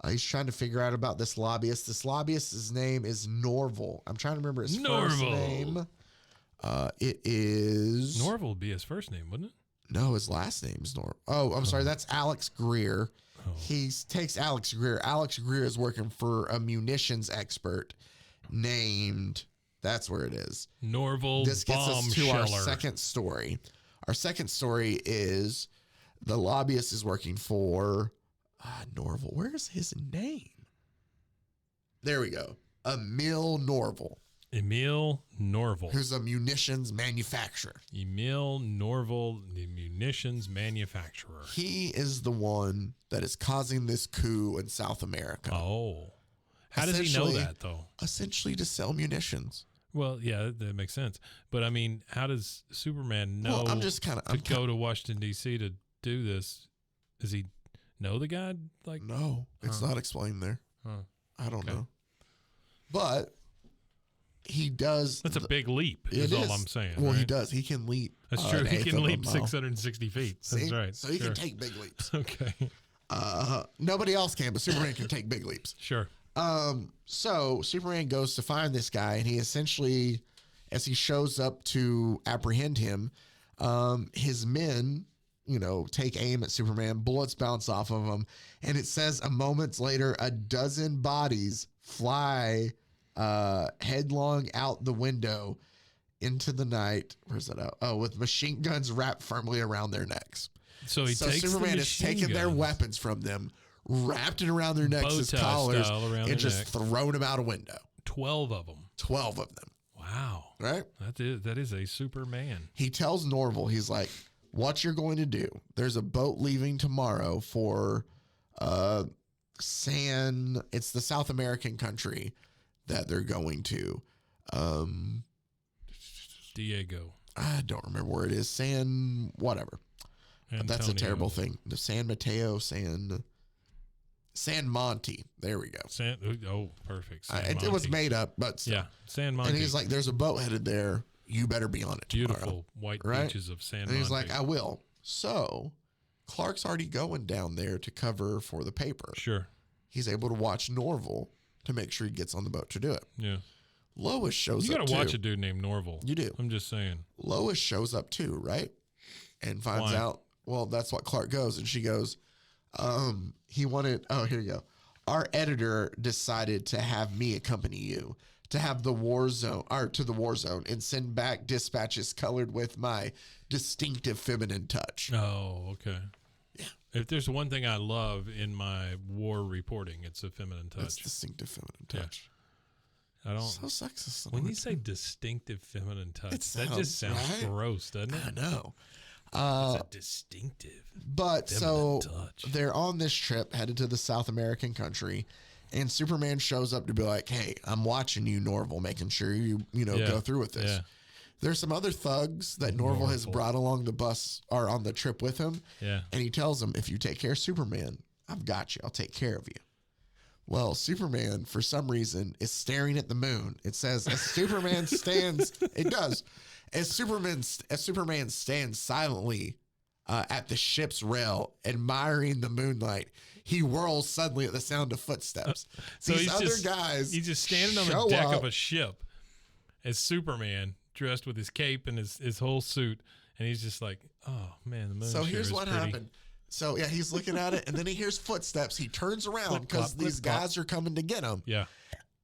He's trying to figure out about this lobbyist. This lobbyist's name is Norval. I'm trying to remember his first name. It is... Norval would be his first name, wouldn't it? No, his last name's Norval. Oh, I'm sorry. That's Alex Greer. Oh. He takes Alex Greer. Alex Greer is working for a munitions expert named... That's where it is. Norval This gets us to our Bombsheller. second story. Our second story is the lobbyist is working for Norval. Where's his name? There we go. Emil Norval. Emil Norval. Who's a munitions manufacturer. Emil Norval, the munitions manufacturer. He is the one that is causing this coup in South America. Oh. How does he know that, though? Essentially to sell munitions. Well, yeah, that makes sense. But, I mean, how does Superman know I'm just to go to Washington, D.C. to do this? Is he know the guy? Like, no, it's not explained there. I don't know. But he does. That's a big leap, is all I'm saying. Well, right? he does. He can leap. That's true. He can leap 660 feet. See? That's right. So he can take big leaps. Okay. Nobody else can, but Superman can take big leaps. Sure. So Superman goes to find this guy, and he essentially, as he shows up to apprehend him, his men, take aim at Superman. Bullets bounce off of him, and it says a moment later, a dozen bodies fly headlong out the window into the night. Where's that out? Oh, with machine guns wrapped firmly around their necks. So Superman has taken their weapons from them, wrapped it around their necks as collars, and just thrown them out a window. 12 of them. 12 of them. Wow. Right? That is a Superman. He tells Norval, he's like, what you're going to do, there's a boat leaving tomorrow for it's the South American country that they're going to. Diego. I don't remember where it is. Whatever. Antonio. That's a terrible thing. The San Mateo, San Monte. There we go. Perfect. It was made up, but still. Yeah, San Monte. And he's like, there's a boat headed there. You better be on it tomorrow. Beautiful white beaches of San Monte. And he's like, I will. So Clark's already going down there to cover for the paper. Sure. He's able to watch Norval to make sure he gets on the boat to do it. Yeah. Lois shows up. You got to watch a dude named Norval. You do. I'm just saying. Lois shows up too, right? And finds out, well, that's what Clark goes. And she goes, he wanted, here you go. Our editor decided to have me accompany you to the war zone and send back dispatches colored with my distinctive feminine touch. Oh, okay. Yeah. If there's one thing I love in my war reporting, it's a feminine touch. It's distinctive feminine touch. Yeah. I don't. So sexist. When you say distinctive feminine touch, that just sounds gross, doesn't it? I know. It's a distinctive. But so touch. They're on this trip headed to the South American country, and Superman shows up to be like, "Hey, I'm watching you, Norval, making sure you go through with this." Yeah. There's some other thugs that Norval has brought along the bus or on the trip with him. Yeah. And he tells them, if you take care of Superman, I've got you. I'll take care of you. Well, Superman, for some reason, is staring at the moon. It says, as Superman stands, it does. As Superman stands silently at the ship's rail, admiring the moonlight, he whirls suddenly at the sound of footsteps. So These other guys he's just standing on the deck of a ship as Superman, dressed with his cape and his whole suit, and he's just like, oh man, the moon. So here's what happened. So yeah, he's looking at it, and then he hears footsteps. He turns around because these guys are coming to get him. Yeah.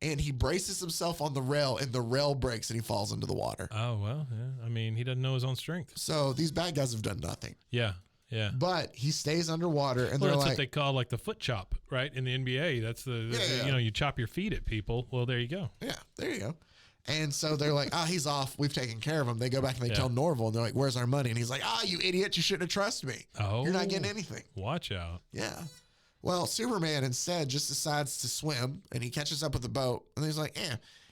And he braces himself on the rail, and the rail breaks, and he falls into the water. Oh well, yeah. I mean, he doesn't know his own strength. So these bad guys have done nothing. Yeah. Yeah. But he stays underwater, and that's what they call like the foot chop, right? In the NBA, that's you chop your feet at people. Well, there you go. Yeah, there you go. And so they're like, he's off. We've taken care of him. They go back and they tell Norval, and they're like, where's our money? And he's like, you idiot. You shouldn't have trusted me. Oh. You're not getting anything. Watch out. Yeah. Well, Superman instead just decides to swim, and he catches up with the boat, and he's like,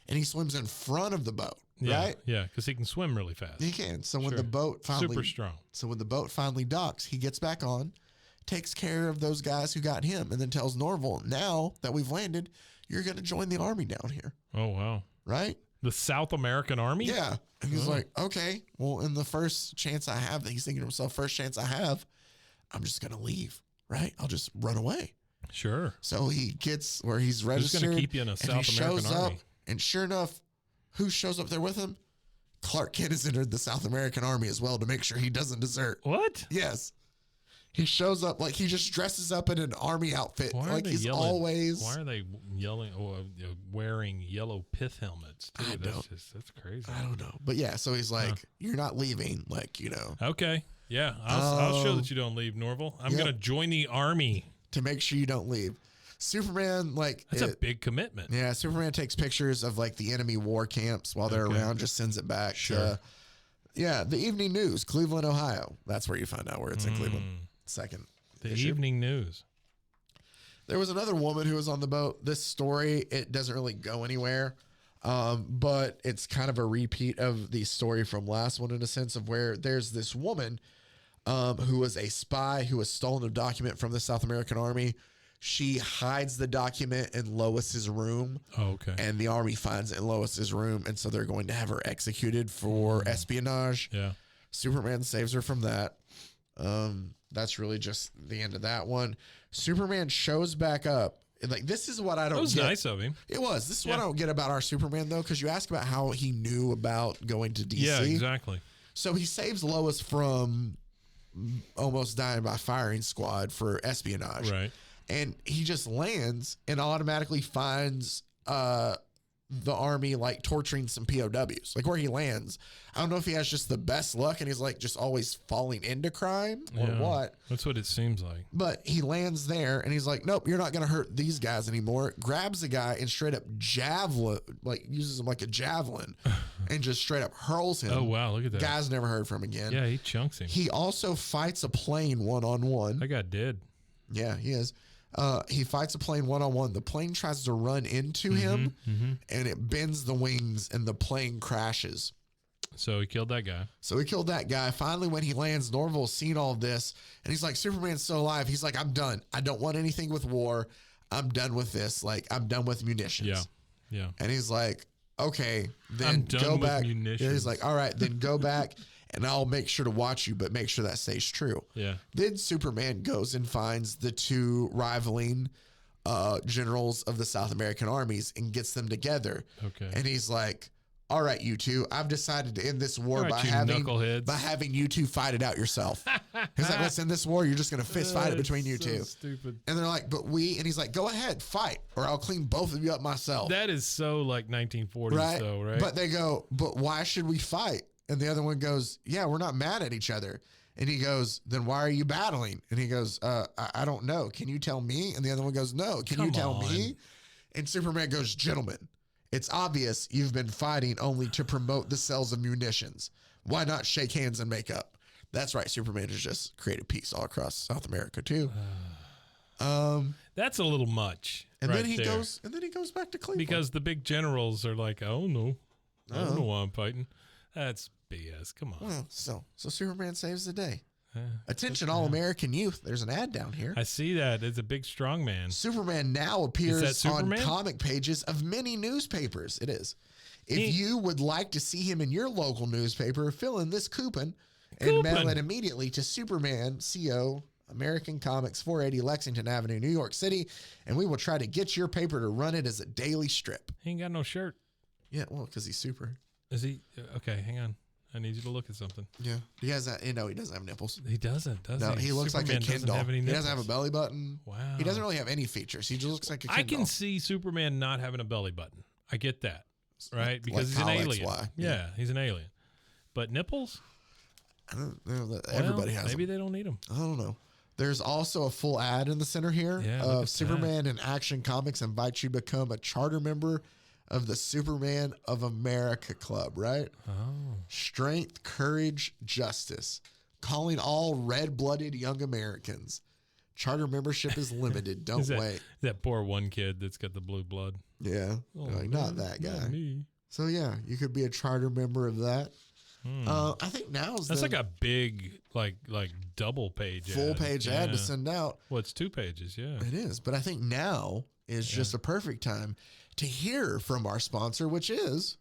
and he swims in front of the boat, right? Yeah, because he can swim really fast. He can. So when the boat finally... Super strong. So when the boat finally docks, he gets back on, takes care of those guys who got him, and then tells Norval, now that we've landed, you're going to join the army down here. Oh, wow. Right? The South American Army? Yeah. And he's like, okay, well, in the first chance I have, he's thinking to himself, first chance I have, I'm just going to leave, right? I'll just run away. Sure. So he gets where he's registered. He's going to keep you in a South American Army. And sure enough, who shows up there with him? Clark Kent has entered the South American Army as well to make sure he doesn't desert. What? Yes. He shows up like he just dresses up in an army outfit. Like he's always. Why are they yelling or wearing yellow pith helmets? Dude, that's crazy. I don't know. But yeah, so he's like, you're not leaving. Like, Okay. Yeah. I'll show that you don't leave, Norval. I'm going to join the army. To make sure you don't leave. Superman, that's a big commitment. Yeah. Superman takes pictures of the enemy war camps while they're around, just sends it back. Sure. The Evening News, Cleveland, Ohio. That's where you find out where it's in Cleveland. Second. The Evening News. There was another woman who was on the boat. This story, it doesn't really go anywhere, but it's kind of a repeat of the story from last one in a sense of where there's this woman who was a spy who has stolen a document from the South American Army. She hides the document in Lois's room. Oh, okay. And the Army finds it in Lois's room, and so they're going to have her executed for espionage. Yeah. Superman saves her from that. That's really just the end of that one. Superman shows back up. Like, this is what I don't get. It was nice of him. It was. This is what I don't get about our Superman, though, because you ask about how he knew about going to DC. Yeah, exactly. So he saves Lois from almost dying by firing squad for espionage. Right. And he just lands and automatically finds the Army like torturing some POWs. Like, where he lands, I don't know if he has just the best luck and he's like just always falling into crime or what. That's what it seems like. But he lands there and he's like, nope, you're not going to hurt these guys anymore. Grabs the guy and straight up javelin, like uses him like a javelin and just straight up hurls him. Oh, wow. Look at that. Guy's never heard from again. Yeah, he chunks him. He also fights a plane one-on-one. That guy did. Yeah, he is. He fights a plane one-on-one. The plane tries to run into him, and it bends the wings, and the plane crashes. So he killed that guy. Finally, when he lands, Norval's seen all of this, and he's like, Superman's still alive. He's like, I'm done. I don't want anything with war. I'm done with this. Like, I'm done with munitions. Yeah. And he's like, okay, then I'm done go with back. munitions. Yeah, he's like, all right, then go back. And I'll make sure to watch you, but make sure that stays true. Yeah. Then Superman goes and finds the two rivaling generals of the South American armies and gets them together. Okay. And he's like, all right, you two, I've decided to end this war by having you two fight it out yourself. He's like, let's end this war. You're just going to fist fight it between you two. Stupid. And they're like, and he's like, go ahead, fight, or I'll clean both of you up myself. That is so like 1940s though, right? But they go, but why should we fight? And the other one goes, yeah, we're not mad at each other. And he goes, then why are you battling? And he goes, I don't know. Can you tell me? And the other one goes, no. Can you tell me? And Superman goes, gentlemen, it's obvious you've been fighting only to promote the sales of munitions. Why not shake hands and make up? That's right. Superman has just created peace all across South America too. That's a little much. And then he goes back to Cleveland. Because the big generals are like, oh no, I don't know why I'm fighting. That's BS. Come on. Well, so Superman saves the day. Attention, all American youth. There's an ad down here. I see that. It's a big, strong man. Superman now appears on comic pages of many newspapers. It is. If you would like to see him in your local newspaper, fill in this coupon and mail it immediately to Superman, CO, American Comics, 480 Lexington Avenue, New York City, and we will try to get your paper to run it as a daily strip. He ain't got no shirt. Yeah, well, because he's super. Is he? Okay, hang on. I need you to look at something. Yeah. He has that. He doesn't have nipples. He doesn't, does he? No, he looks like a Ken doll. He doesn't have a belly button. Wow. He doesn't really have any features. He just looks like a Ken doll. I can see Superman not having a belly button. I get that. Right? Because like he's an alien. Yeah, he's an alien. But nipples? I don't know. Everybody has maybe them. they don't need them. I don't know. There's also a full ad in the center here of Superman and Action Comics invites you to become a charter member of the Superman of America Club, right? Oh. Strength, courage, justice. Calling all red-blooded young Americans. Charter membership is limited. Don't wait. That poor one kid that's got the blue blood. Yeah. Not that guy. Not me. So, yeah, you could be a charter member of that. I think that's like a big, like double page full page ad to send out. Well, it's 2 pages, yeah. It is. But I think now is just a perfect time to hear from our sponsor, which is,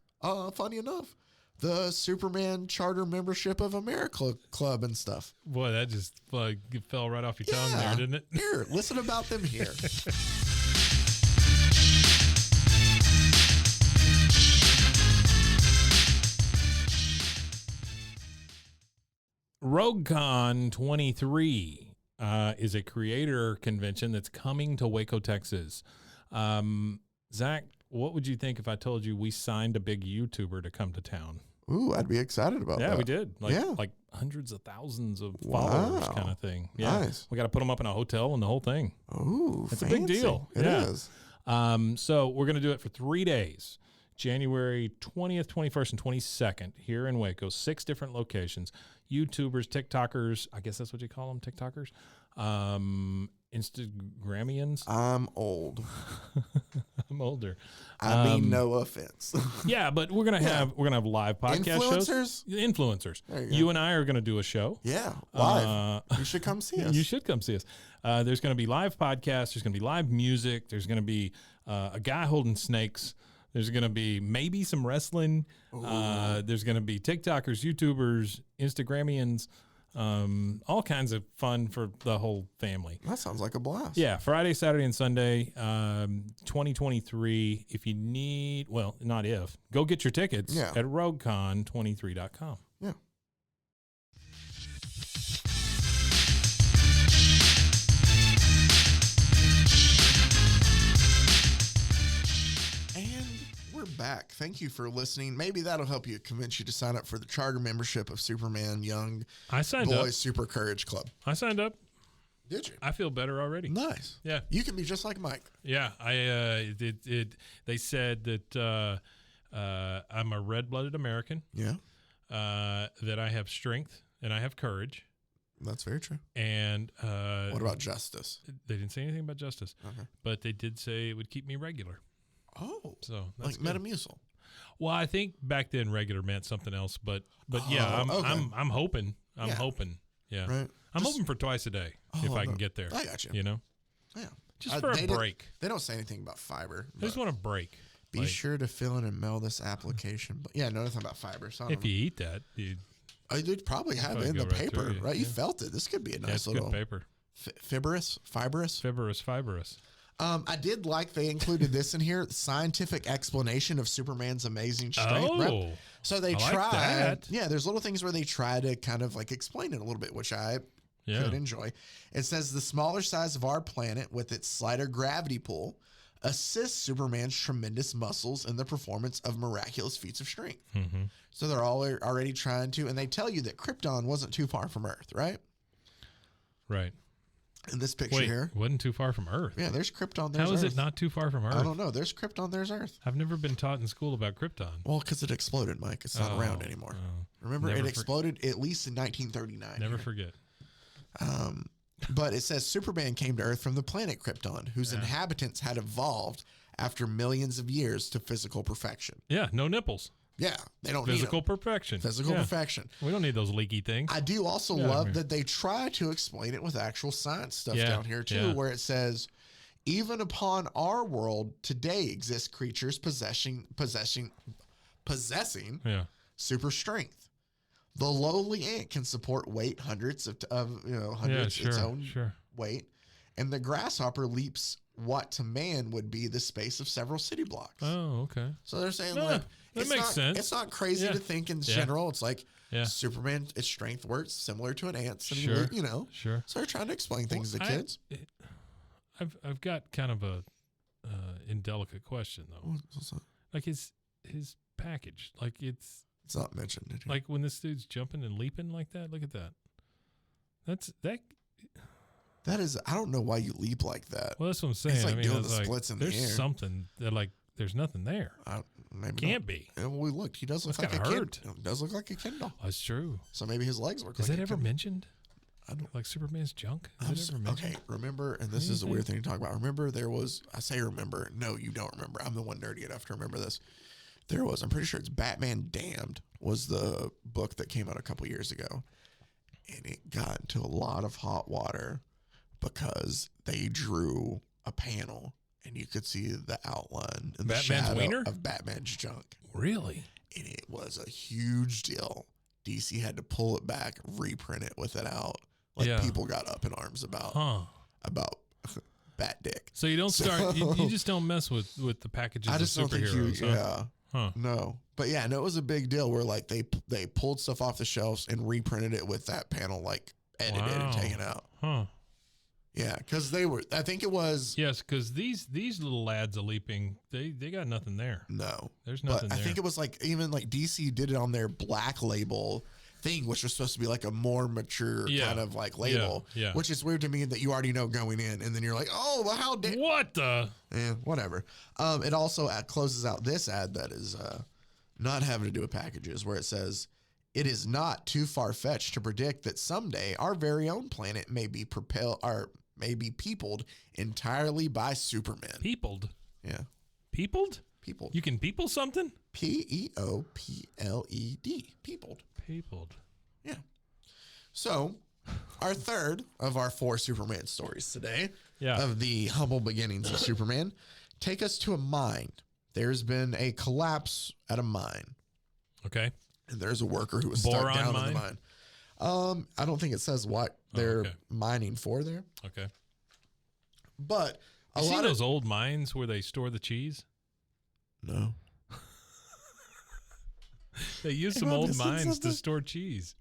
funny enough, the Superman Charter Membership of America Club and stuff. Boy, that just fell right off your tongue there, didn't it? Here, listen about them here. RogueCon 23 is a creator convention that's coming to Waco, Texas. Zach, what would you think if I told you we signed a big YouTuber to come to town? Ooh, I'd be excited about that. Yeah, we did. Like hundreds of thousands of followers kind of thing. Yeah. Nice. We got to put them up in a hotel and the whole thing. Ooh, it's a big deal. It is. So we're going to do it for 3 days. January 20th, 21st, and 22nd here in Waco, 6 different locations. YouTubers, TikTokers, I guess that's what you call them, TikTokers. Instagramians. I'm old. I'm older. I mean, no offense. Yeah, but we're gonna have live podcast shows. Influencers. You and I are gonna do a show. Yeah, live. You should come see us. You should come see us. There's gonna be live podcasts. There's gonna be live music. There's gonna be a guy holding snakes. There's gonna be maybe some wrestling. There's gonna be TikTokers, YouTubers, Instagramians. All kinds of fun for the whole family. That sounds like a blast. Yeah, Friday, Saturday, and Sunday, 2023. If you need, well, not if, go get your tickets at roguecon23.com. Yeah. We're back. Thank you for listening. Maybe that'll help you convince you to sign up for the charter membership of Superman Young Boys Super Courage Club. I signed up. Did you? I feel better already. Nice. Yeah. You can be just like Mike. Yeah. They said that I'm a red-blooded American. Yeah. That I have strength and I have courage. That's very true. And what about justice? They didn't say anything about justice. Okay. But they did say it would keep me regular. Oh, so that's like Metamucil. Well, I think back then regular meant something else, but yeah, I'm hoping. I'm hoping. Yeah, right. I'm hoping for twice a day if I can get there. I got you. You know, yeah, just for a break. They don't say anything about fiber. I just want a break. Be sure to fill in and mail this application. But yeah, nothing about fiber. So if you eat that, I did probably have it in the paper, right? You felt it. This could be a nice little good paper. Fibrous. I did like they included this in here, scientific explanation of Superman's amazing strength. Oh, right? So they I try. like that. Yeah, there's little things where they try to kind of like explain it a little bit, which I could enjoy. It says the smaller size of our planet with its slighter gravity pull assists Superman's tremendous muscles in the performance of miraculous feats of strength. Mm-hmm. So they're all already trying to, and they tell you that Krypton wasn't too far from Earth, right? Right. In this picture here. Wasn't too far from Earth. Yeah, there's Krypton, there's How is Earth. it not too far from Earth? I don't know. There's Krypton, there's Earth. I've never been taught in school about Krypton. Well, because it exploded, Mike. It's not around anymore. Remember, it exploded at least in 1939. Never forget. But it says Superman came to Earth from the planet Krypton, whose inhabitants had evolved after millions of years to physical perfection. Yeah, no nipples. Yeah, they don't Physical need them. perfection. Physical perfection. We don't need those leaky things. I do also love that they try to explain it with actual science stuff down here too, where it says, even upon our world today exist creatures possessing super strength. The lowly ant can support weight hundreds its own weight, and the grasshopper leaps what to man would be the space of several city blocks. Oh, okay. So they're saying that makes sense. It's not crazy to think in general. It's like Superman, its strength works similar to an ant's. Sure. So they're trying to explain things to kids. I've got kind of a indelicate question though. What's that? Like his package, like it's not mentioned. Like when this dude's jumping and leaping like that. Look at that. That is, I don't know why you leap like that. Well, that's what I'm saying. It's like doing the splits in the air. There's something that there's nothing there. Maybe can't be. Well, we looked. He does look like a kid. Does look like a Kindle. That's true. So maybe his legs look. Is that ever mentioned? I don't like Superman's junk. Is it ever mentioned? Okay, remember, and this is a weird thing to talk about. Remember, there was. I say remember. No, you don't remember. I'm the one nerdy enough to remember this. There was. I'm pretty sure it's Batman Damned was the book that came out a couple years ago, and it got into a lot of hot water because they drew a panel and you could see the outline and the shadow of Batman's junk. Really? And it was a huge deal. DC had to pull it back, reprint it with it out. People got up in arms about Bat Dick. So you don't start. You just don't mess with the packages. I just of superheroes. Don't think no. But yeah, no, it was a big deal where they pulled stuff off the shelves and reprinted it with that panel edited and taken out. Huh. Yeah, because they were. I think it was. Yes, because these little lads are leaping. They got nothing there. No, there's nothing. But I think it was even DC did it on their Black Label thing, which was supposed to be like a more mature kind of label. Yeah. Which is weird to me that you already know going in, and then you're like, oh, well, how did? What the? Yeah, whatever. It also closes out this ad that is not having to do with packages, where it says, it is not too far-fetched to predict that someday our very own planet may be peopled entirely by Supermen. Peopled? Yeah. Peopled? Peopled. You can people something? P-E-O-P-L-E-D. Peopled. Peopled. Yeah. So, our third of our 4 Superman stories today, of the humble beginnings of Superman, take us to a mine. There's been a collapse at a mine. Okay. And there's a worker who was stuck down in the mine. I don't think it says what they're mining for there. Okay. But you seen those old mines where they store the cheese? No. They use some old mines to store cheese.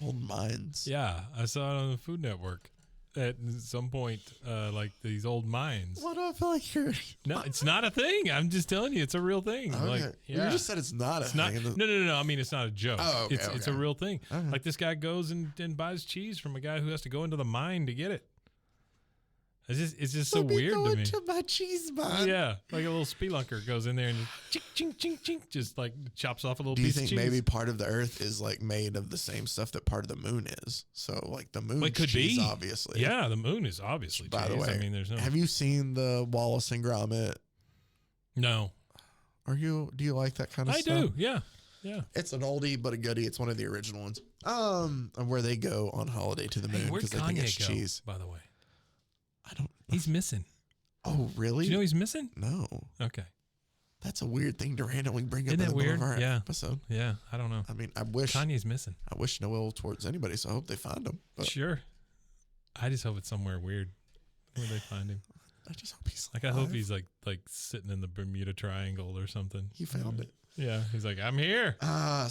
Old mines. Yeah, I saw it on the Food Network at some point, like these old mines. Why do I feel like you're... No, it's not a thing. I'm just telling you, it's a real thing. Okay. Like, You just said it's not a thing. No. I mean, it's not a joke. Oh, okay, it's a real thing. Like this guy goes and buys cheese from a guy who has to go into the mine to get it. It's just so weird to me. To my cheese mine. Yeah, like a little spelunker goes in there and chink, chink, chink, chink, just like chops off a little piece of cheese. Do you think maybe part of the Earth is like made of the same stuff that part of the moon is? So like the moon could cheese, be. obviously. Yeah, the moon is obviously By cheese. the way, I mean, there's no. Have you seen the Wallace and Gromit? No. Do you like that kind of stuff? I do. Yeah. Yeah. It's an oldie but a goodie. It's one of the original ones. Where they go on holiday to the moon because they think it's cheese. By the way, I don't. He's missing. Oh, really? Do you know he's missing? No. Okay. That's a weird thing to randomly bring up Isn't in that the middle of weird? our episode. Yeah. I don't know. I mean, I wish Kanye's missing. I wish no ill towards anybody, so I hope they find him. But Sure. I just hope it's somewhere weird where they find him. I just hope he's like. I hope he's like sitting in the Bermuda Triangle or something. He found it. Yeah, he's like, I'm here. All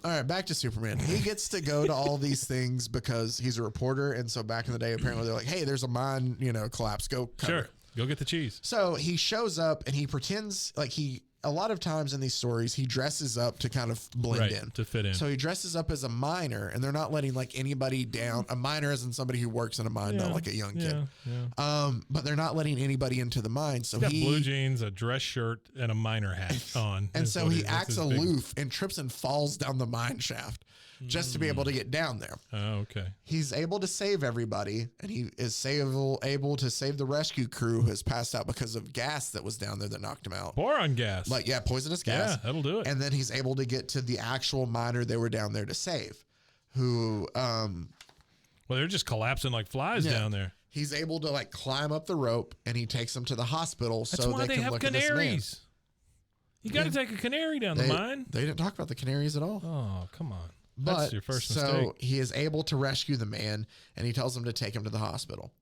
right, back to Superman. He gets to go to all these things because he's a reporter, and so back in the day, apparently they're like, "Hey, there's a mine, collapse. Go cover it." Go get the cheese. So he shows up and he pretends like a lot of times in these stories, he dresses up to kind of blend in. To fit in. So he dresses up as a miner, and they're not letting like anybody down. A miner isn't somebody who works in a mine, not like a young kid. Yeah. But they're not letting anybody into the mine. So he's got blue jeans, a dress shirt, and a miner hat on. And so he acts aloof and trips and falls down the mine shaft just to be able to get down there. Oh, okay. He's able to save everybody, and he is able to save the rescue crew who has passed out because of gas that was down there that knocked him out. Boron gas. Poisonous gas. Yeah, that'll do it. And then he's able to get to the actual miner they were down there to save, who... well, they're just collapsing like flies down there. He's able to like climb up the rope, and he takes them to the hospital. That's why they have canaries. You got to take a canary down the mine. They didn't talk about the canaries at all. Oh, come on. But that's your first mistake. So he is able to rescue the man, and he tells him to take him to the hospital.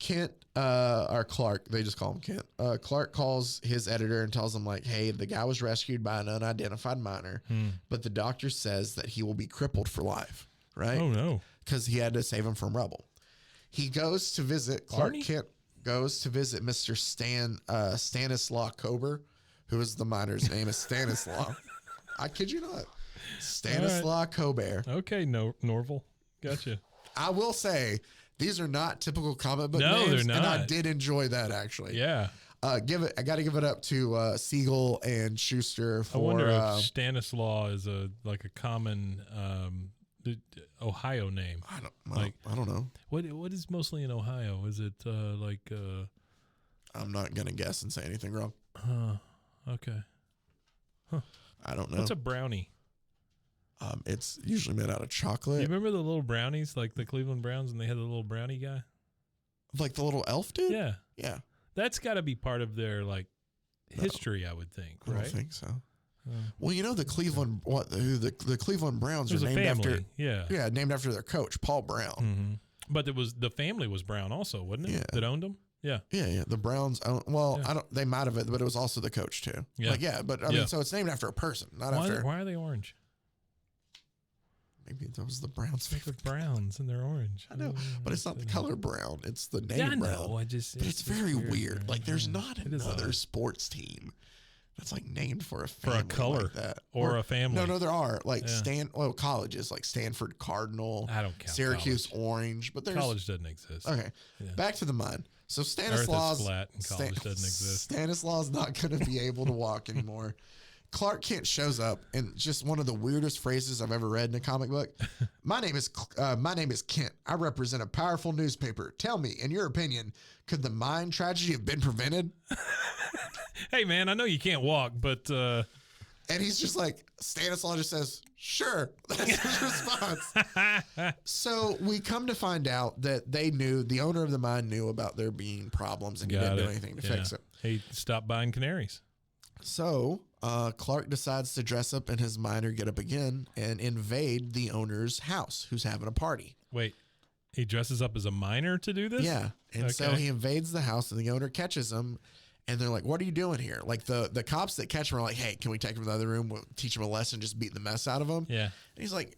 Kent, or Clark, they just call him Kent. Clark calls his editor and tells him like, hey, the guy was rescued by an unidentified miner, but the doctor says that he will be crippled for life, right? Oh, no. Because he had to save him from rubble. He goes to visit, Kent goes to visit Mr. Stanislaw Kober, who is the miner's name is Stanislaw. I kid you not. Stanislaw Kober. Okay, Norval. Gotcha. I will say, these are not typical comic book names. No, they're not. And I did enjoy that, actually. Yeah. I got to give it up to Siegel and Schuster for... I wonder if Stanislaw is a common Ohio name. I don't know. What is mostly in Ohio? Is it I'm not going to guess and say anything wrong. Okay. Huh. I don't know. What's a brownie? It's usually made out of chocolate. You remember the little brownies, like the Cleveland Browns, and they had the little brownie guy? Like the little elf dude? Yeah. Yeah. That's got to be part of their history, I would think, right? I don't think so. Well, the Cleveland the Cleveland Browns are named after named after their coach, Paul Brown. Mm-hmm. But the family was Brown also, wasn't it? Yeah. That owned them? Yeah. Yeah. The Browns they might have it, but it was also the coach too. Yeah. But I mean, so it's named after a person, not after. Why are they orange? Maybe that was the Browns' favorite. The Browns and they're orange. I know, but it's not the color brown. It's the name brown. But it's very weird. Like, there's not another sports team that's like named for a family, for a color like that or a family. No, there are colleges like Stanford Cardinal. I don't count Syracuse college. Orange, but college doesn't exist. Okay, back to the mine. So Stanislaw's Earth is flat and college doesn't exist. Stanislaw's not going to be able to walk anymore. Clark Kent shows up, and just one of the weirdest phrases I've ever read in a comic book. My name is Kent. I represent a powerful newspaper. Tell me, in your opinion, could the mine tragedy have been prevented? Hey, man, I know you can't walk, but... And he's just like, Stanislaw just says, sure. That's his response. So we come to find out that the owner of the mine knew about there being problems, and he didn't do anything to fix it. He stopped buying canaries. So Clark decides to dress up in his miner getup again and invade the owner's house, who's having a party. Wait, he dresses up as a miner to do this? Yeah. And so he invades the house, and the owner catches him. And they're like, what are you doing here? Like the cops that catch him are like, hey, can we take him to the other room? We'll teach him a lesson, just beat the mess out of him. Yeah. And he's like,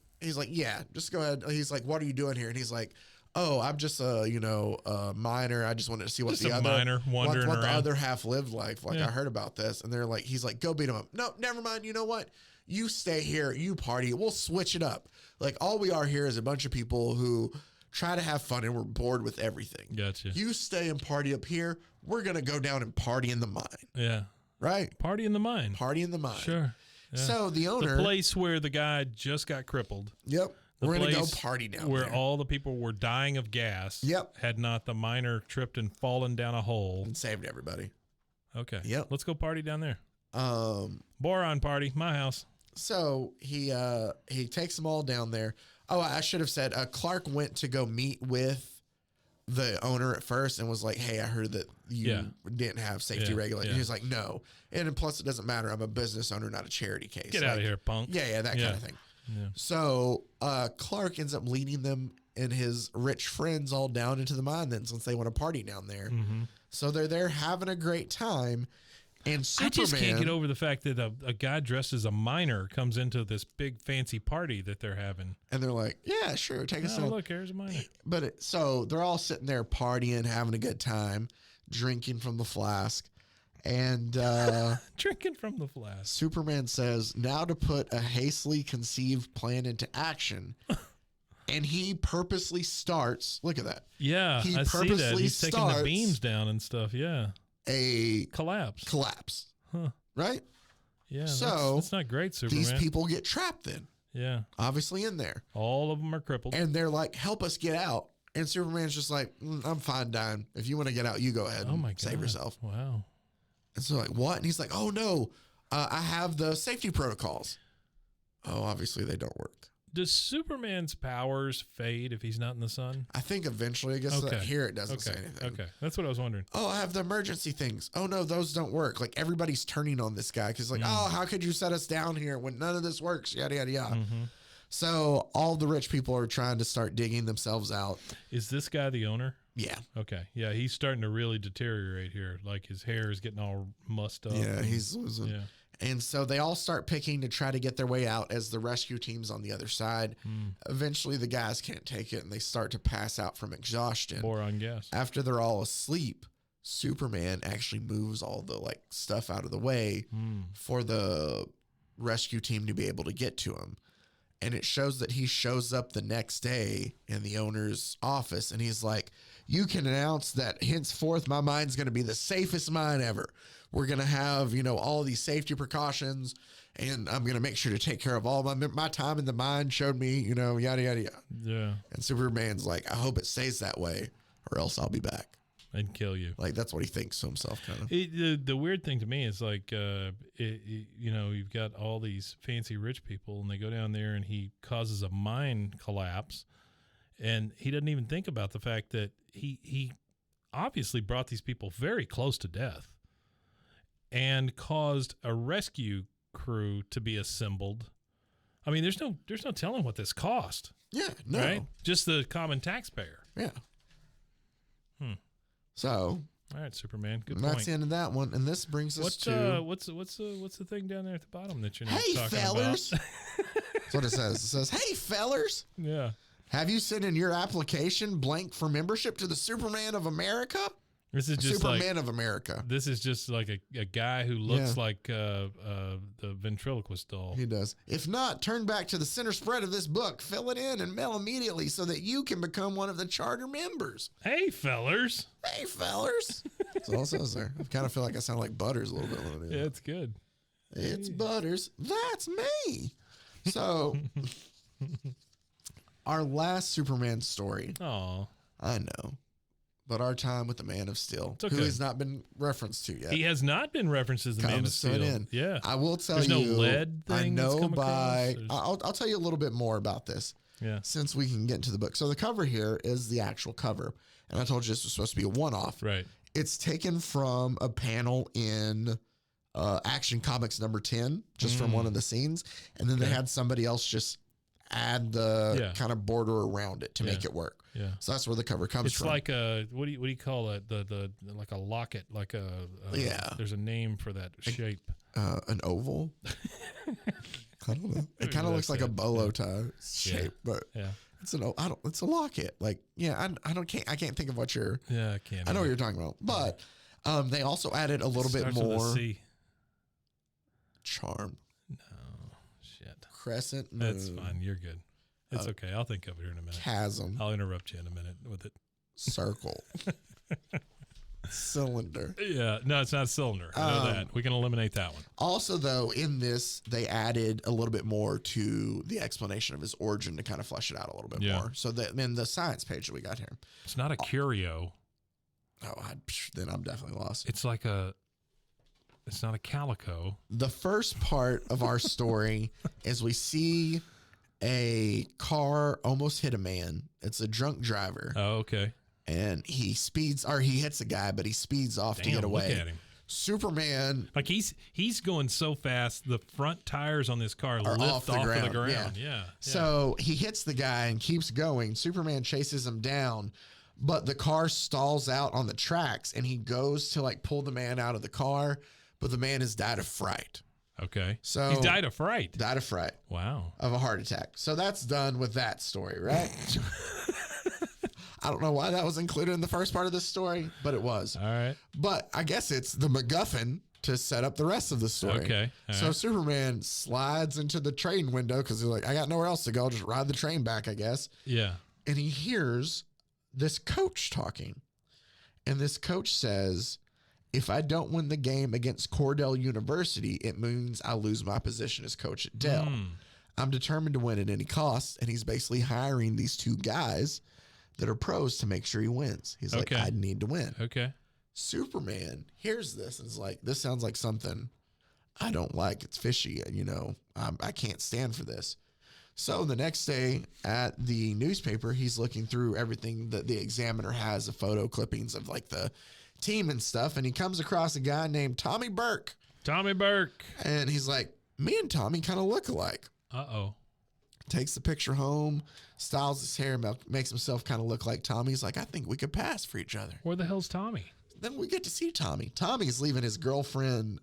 yeah, just go ahead. He's like, what are you doing here? And he's like, oh, I'm just a miner. I just wanted to see what the other half lived like. I heard about this. And they're like, he's like, go beat him up. No, never mind. You know what? You stay here. You party. We'll switch it up. Like, all we are here is a bunch of people who try to have fun, and we're bored with everything. Gotcha. You stay and party up here. We're going to go down and party in the mine. Yeah. Right? Party in the mine. Party in the mine. Sure. Yeah. So the owner... The place where the guy just got crippled. Yep. We're going to go party down where there. all the people were dying of gas. Yep. Had not the miner tripped and fallen down a hole. And saved everybody. Okay. Yep. Let's go party down there. Boron party, my house. So he takes them all down there. Oh, I should have said Clark went to go meet with the owner at first and was like, hey, I heard that you didn't have safety regulations. He's like, no. And plus, it doesn't matter. I'm a business owner, not a charity case. Get out of here, punk. Yeah, that kind of thing. Yeah. So Clark ends up leading them and his rich friends all down into the mine then, since they want to party down there. Mm-hmm. So they're there having a great time. And Superman, I just can't get over the fact that a guy dressed as a miner comes into this big fancy party that they're having. And they're like, yeah, sure, take us in. Look, here's a miner. But so they're all sitting there partying, having a good time, drinking from the flask. And drinking from the flask. Superman says, now to put a hastily conceived plan into action. And he purposely starts, look at that. Yeah, I see that. He's taking the beams down and stuff, yeah. A collapse. Huh. Right? Yeah. So that's not great, Superman. These people get trapped then. Yeah. Obviously in there. All of them are crippled. And they're like, help us get out. And Superman's just like, I'm fine dying. If you want to get out, you go ahead and save yourself. Wow. And so like, what? And he's like, oh no, I have the safety protocols. Oh, obviously they don't work. Does Superman's powers fade if he's not in the sun? I think eventually, I guess here it doesn't say anything. Okay, that's what I was wondering. Oh, I have the emergency things. Oh no, those don't work. Like everybody's turning on this guy because like, oh, how could you set us down here when none of this works? Yada, yada, yada. Mm-hmm. So all the rich people are trying to start digging themselves out. Is this guy the owner? Yeah. Okay. Yeah, he's starting to really deteriorate here. Like his hair is getting all mussed up. Yeah, he's losing. Yeah. And so they all start picking to try to get their way out as the rescue team's on the other side. Eventually, the guys can't take it, and they start to pass out from exhaustion. Boron gas. After they're all asleep, Superman actually moves all the stuff out of the way for the rescue team to be able to get to him. And it shows that he shows up the next day in the owner's office, and he's like, you can announce that henceforth my mine's going to be the safest mine ever. We're going to have, all these safety precautions, and I'm going to make sure to take care of all my time in the mine showed me, yada, yada, yada. Yeah. And Superman's like, I hope it stays that way or else I'll be back. And kill you. Like, that's what he thinks to himself, kind of. The weird thing to me is like, you've got all these fancy rich people, and they go down there, and he causes a mine collapse, and he doesn't even think about the fact that he obviously brought these people very close to death and caused a rescue crew to be assembled. I mean, there's no telling what this cost. Yeah, no. Right? Just the common taxpayer. Yeah. So, all right, Superman. Good point. That's the end of that one, and this brings us to what's the thing down there at the bottom that you're not hey talking fellers. about? That's what it says. It says, "Hey fellers, yeah, have you sent in your application blank for membership to the Superman of America?" This is just Superman of America. This is just like a guy who looks like the ventriloquist doll. He does. If not, turn back to the center spread of this book, fill it in, and mail immediately so that you can become one of the charter members. Hey, fellers. Hey, fellers. That's all it says there. I kind of feel like I sound like Butters a little bit. Yeah, it's good. It's Butters. That's me. So, our last Superman story. Oh, I know. But our time with the Man of Steel, who has not been referenced to yet. He has not been referenced as the Man of Steel. Yeah. I will tell There's you. No lead thing. I know I'll tell you a little bit more about this. Yeah. Since we can get into the book. So the cover here is the actual cover. And I told you this was supposed to be a one-off. Right. It's taken from a panel in Action Comics number 10, just from one of the scenes. And then they had somebody else just add the kind of border around it to make it work. Yeah. So that's where the cover comes from. It's like a, what do you call it? The like a locket, like a there's a name for that shape. An oval? I don't know. It kind of looks like a bolo tie shape, but it's it's a locket. Like, I can't think of what you're. Yeah, I can't. I know what you're talking about, but they also added a little bit more. Charm. No, shit. Crescent moon. That's fine. You're good. It's okay. I'll think of it here in a minute. Chasm. I'll interrupt you in a minute with it. Circle. Cylinder. Yeah. No, it's not a cylinder. I know that. We can eliminate that one. Also, though, in this, they added a little bit more to the explanation of his origin to kind of flesh it out a little bit more. So that in the science page that we got here. It's not a curio. Oh, then I'm definitely lost. It's not a calico. The first part of our story is we see a car almost hit a man. It's a drunk driver. Oh, okay. And he hits a guy, but he speeds off to get away. Look at him. Superman. Like he's going so fast, the front tires on this car lift off the ground. Yeah. So he hits the guy and keeps going. Superman chases him down, but the car stalls out on the tracks and he goes to like pull the man out of the car, but the man has died of fright. Okay. So he's died of fright. Died of fright. Wow. Of a heart attack. So that's done with that story, right? I don't know why that was included in the first part of this story, but it was. All right. But I guess it's the MacGuffin to set up the rest of the story. Okay. So Superman slides into the train window because he's like, I got nowhere else to go. I'll just ride the train back, I guess. Yeah. And he hears this coach talking. And this coach says, if I don't win the game against Cornell University, it means I lose my position as coach at Dell. I'm determined to win at any cost. And he's basically hiring these two guys that are pros to make sure he wins. He's like, I need to win. Okay. Superman hears this and is like, this sounds like something I don't like. It's fishy. I can't stand for this. So the next day at the newspaper, he's looking through everything that the Examiner has of photo clippings of like the team and stuff. And he comes across a guy named Tommy Burke. Tommy Burke. And he's like, me and Tommy kind of look alike. Uh-oh. Takes the picture home, styles his hair, makes himself kind of look like Tommy. He's like, I think we could pass for each other. Where the hell's Tommy? Then we get to see Tommy. Tommy's leaving his girlfriend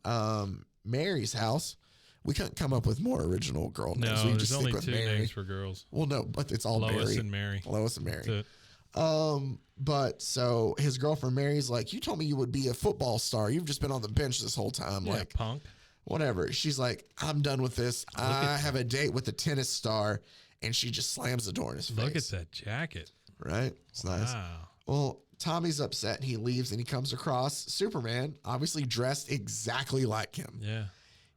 Mary's house. We couldn't come up with more original girl names. No, we there's only two names for girls. Well, no, but it's all Lois and Mary. Lois and Mary. That's it. But so his girlfriend Mary's like, you told me you would be a football star. You've just been on the bench this whole time. Yeah, like, punk. Whatever. She's like, I'm done with this. I have a date with a tennis star. And she just slams the door in his face. Look at that jacket. Right? It's nice. Well, Tommy's upset and he leaves and he comes across Superman, obviously dressed exactly like him. Yeah.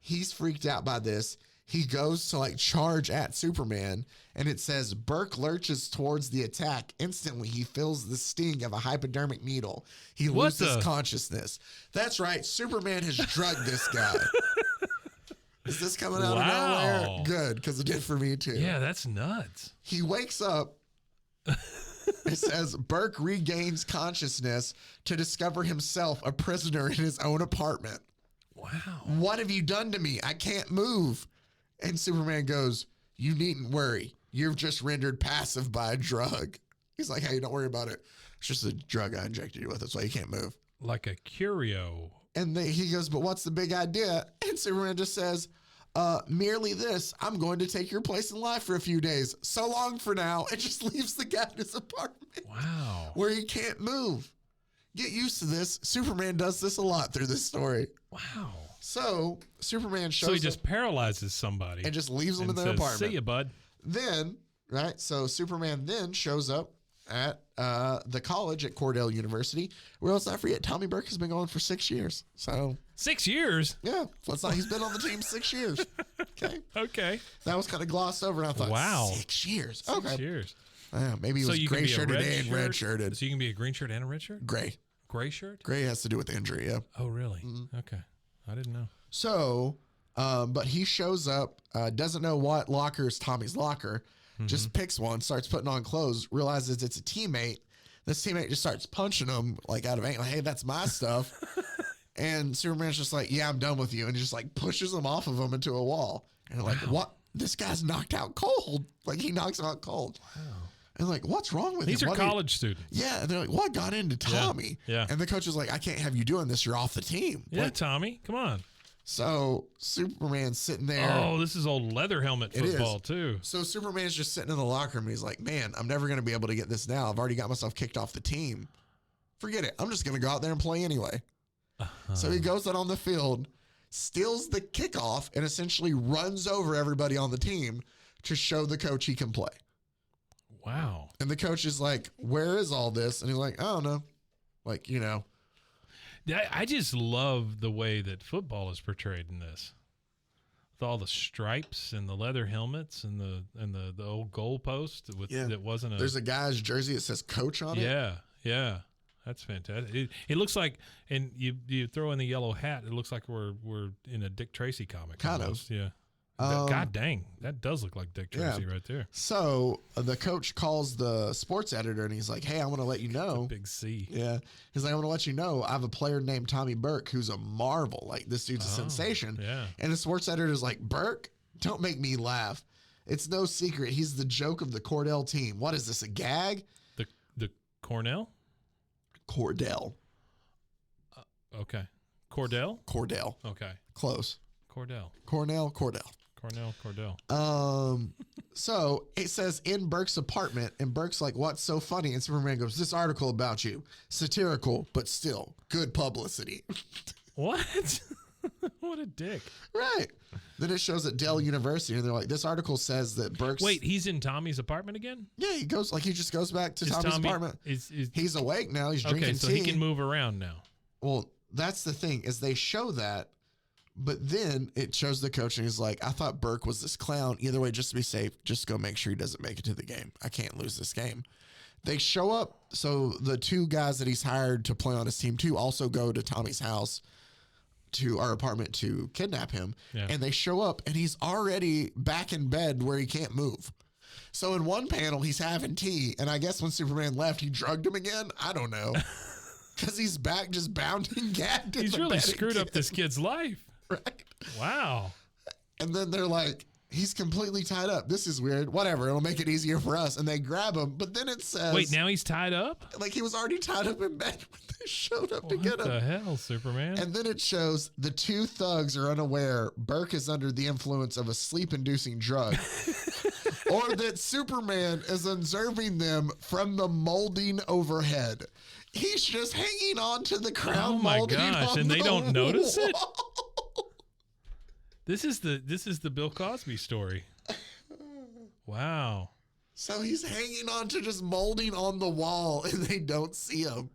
He's freaked out by this. He goes to like charge at Superman and it says Burke lurches towards the attack. Instantly, he feels the sting of a hypodermic needle. He loses consciousness. That's right. Superman has drugged this guy. Is this coming out of nowhere? Good, because it did for me too. Yeah, that's nuts. He wakes up. It says Burke regains consciousness to discover himself a prisoner in his own apartment. Wow. What have you done to me? I can't move. And Superman goes, you needn't worry. You're just rendered passive by a drug. He's like, hey, don't worry about it. It's just a drug I injected you with. That's why you can't move. Like a curio. And he goes, but what's the big idea? And Superman just says, merely this, I'm going to take your place in life for a few days. So long for now. And just leaves the guy in his apartment. Wow. Where he can't move. Get used to this. Superman does this a lot through this story. Wow. So Superman shows up. So he just paralyzes somebody. And just leaves them in their apartment. See you, bud. Then, right, so Superman then shows up at the college at Cornell University, where let's not forget, Tommy Burke has been going for 6 years. So 6 years? Yeah. He's been on the team 6 years. Okay. Okay. That was kind of glossed over. And I thought, wow. 6 years. 6 years. Maybe he was gray shirted and red shirted. So you can be a green shirt and a red shirt? Gray. Gray shirt? Gray has to do with the injury, yeah. Oh, really? Okay. I didn't know. So, but he shows up, doesn't know what locker is Tommy's locker, just picks one, starts putting on clothes, realizes it's a teammate. This teammate just starts punching him like out of anger, like, hey, that's my stuff. And Superman's just like, yeah, I'm done with you. And he just like pushes him off of him into a wall. And they're like, what? This guy's knocked out cold. Like he knocks him out cold. Wow. And like, what's wrong with These him? These are college students. Yeah. And they're like, what got into Tommy? Yeah. And the coach is like, I can't have you doing this. You're off the team. Yeah, like, Tommy, come on. So Superman's sitting there. Oh, this is old leather helmet football too. So Superman's just sitting in the locker room. And he's like, man, I'm never going to be able to get this now. I've already got myself kicked off the team. Forget it. I'm just going to go out there and play anyway. So he goes out on the field, steals the kickoff, and essentially runs over everybody on the team to show the coach he can play. Wow. And the coach is like, where is all this? And he's like, I don't know. Like, you know. I just love the way that football is portrayed in this. With all the stripes and the leather helmets and the old goalpost with that wasn't a. There's a guy's jersey that says coach on it. Yeah, yeah. That's fantastic. It looks like, and you throw in the yellow hat, it looks like we're in a Dick Tracy comic. Kind almost. of. Yeah. God dang, that does look like Dick Tracy right there. So the coach calls the sports editor and he's like, hey, I want to let you know. Big C. Yeah. He's like, I want to let you know I have a player named Tommy Burke who's a marvel. Like, this dude's a sensation. Yeah. And the sports editor is like, Burke, don't make me laugh. It's no secret. He's the joke of the Cordell team. What is this, a gag? The Cornell? Cordell. Okay. Cordell? Cordell. Okay. Close. Cordell. Cordell. So it says in Burke's apartment, and Burke's like, what's so funny? And Superman goes, this article about you, satirical, but still good publicity. What? What a dick. Right. Then it shows at Dell University, and they're like, this article says that Burke's... Wait, he's in Tommy's apartment again? Yeah, he just goes back to Tommy's apartment. He's awake now. He's drinking tea. So he can move around now. Well, that's the thing, is they show that, but then it shows the coach, and he's like, I thought Burke was this clown. Either way, just to be safe, just go make sure he doesn't make it to the game. I can't lose this game. They show up, so the two guys that he's hired to play on his team too also go to Tommy's house, to our apartment, to kidnap him. Yeah. And they show up, and he's already back in bed where he can't move. So in one panel, he's having tea, and I guess when Superman left, he drugged him again. I don't know. Because he's back just bound and gagged. He's really screwed up this kid's life. Right. Wow. And then they're like, he's completely tied up. This is weird. Whatever. It'll make it easier for us. And they grab him. But then it says... Wait, now he's tied up? Like he was already tied up in bed when they showed up to get him. What the hell, Superman? And then it shows the two thugs are unaware Burke is under the influence of a sleep-inducing drug. Or that Superman is observing them from the molding overhead. He's just hanging on to the crown. Oh my molding gosh! on And they don't wall. notice it. This is the Bill Cosby story. Wow. So he's hanging on to just molding on the wall, and they don't see him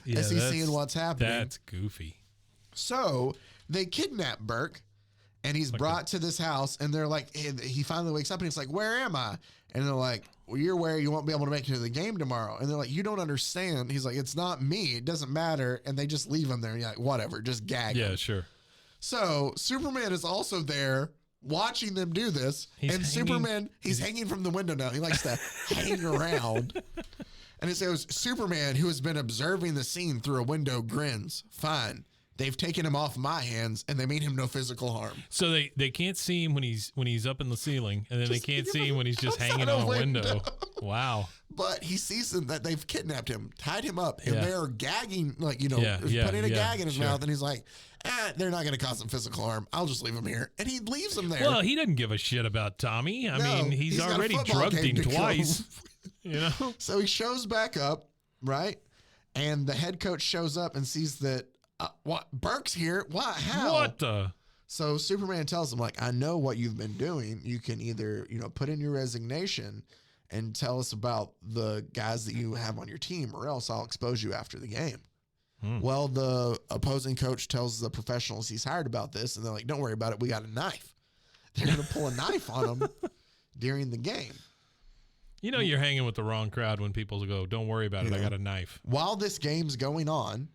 Yeah, as he's seeing what's happening. That's goofy. So they kidnap Burke, and he's brought to this house, and they're like, he finally wakes up, and he's like, where am I? And they're like, well, you're where you won't be able to make it to the game tomorrow. And they're like, you don't understand. He's like, it's not me. It doesn't matter. And they just leave him there. And you're like, whatever, just gag him. Yeah, sure. So Superman is also there watching them do this. Superman, he's hanging from the window now. He likes to hang around. And it says, Superman, who has been observing the scene through a window, grins. Fine. They've taken him off my hands, and they mean him no physical harm. So they can't see him when he's up in the ceiling, and then they can't see him when he's just hanging on a window. Wow. But he sees them that they've kidnapped him, tied him up, and they're gagging, like, putting a gag in his mouth, and he's like, they're not going to cause him physical harm. I'll just leave him here. And he leaves him there. Well, he doesn't give a shit about Tommy. I mean, he's already drugged him twice. You know? So he shows back up, right? And the head coach shows up and sees that, what, Burke's here? What? How? What the? So Superman tells him, like, I know what you've been doing. You can either, put in your resignation and tell us about the guys that you have on your team, or else I'll expose you after the game. Well, the opposing coach tells the professionals he's hired about this, and they're like, don't worry about it. We got a knife. They're going to pull a knife on him during the game. You know you're hanging with the wrong crowd when people go, don't worry about it. I got a knife. While this game's going on,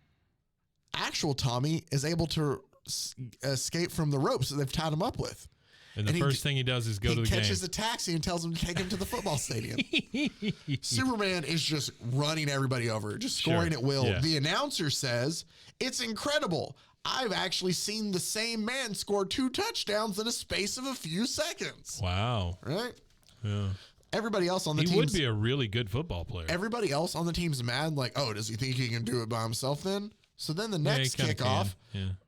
actual Tommy is able to escape from the ropes that they've tied him up with. And the first thing he does is go to the game. He catches a taxi and tells him to take him to the football stadium. Superman is just running everybody over, just scoring at will. Yeah. The announcer says, it's incredible. I've actually seen the same man score 2 touchdowns in a space of a few seconds. Wow. Right? Yeah. Everybody else on the team. He would be a really good football player. Everybody else on the team's mad, like, oh, does he think he can do it by himself then? So then the next kickoff,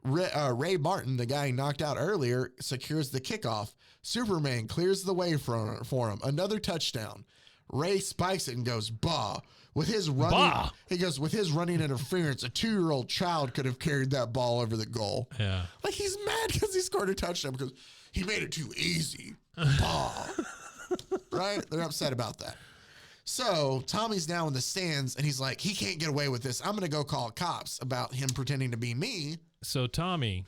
Ray Martin, the guy he knocked out earlier, secures the kickoff. Superman clears the way for him. Another touchdown. Ray spikes it and goes, bah. With his running, he goes, with his running interference, a 2-year-old child could have carried that ball over the goal. Yeah. Like, he's mad because he scored a touchdown because he made it too easy. Bah. Right? They're upset about that. So Tommy's now in the stands, and he's like, he can't get away with this. I'm going to go call cops about him pretending to be me. So Tommy,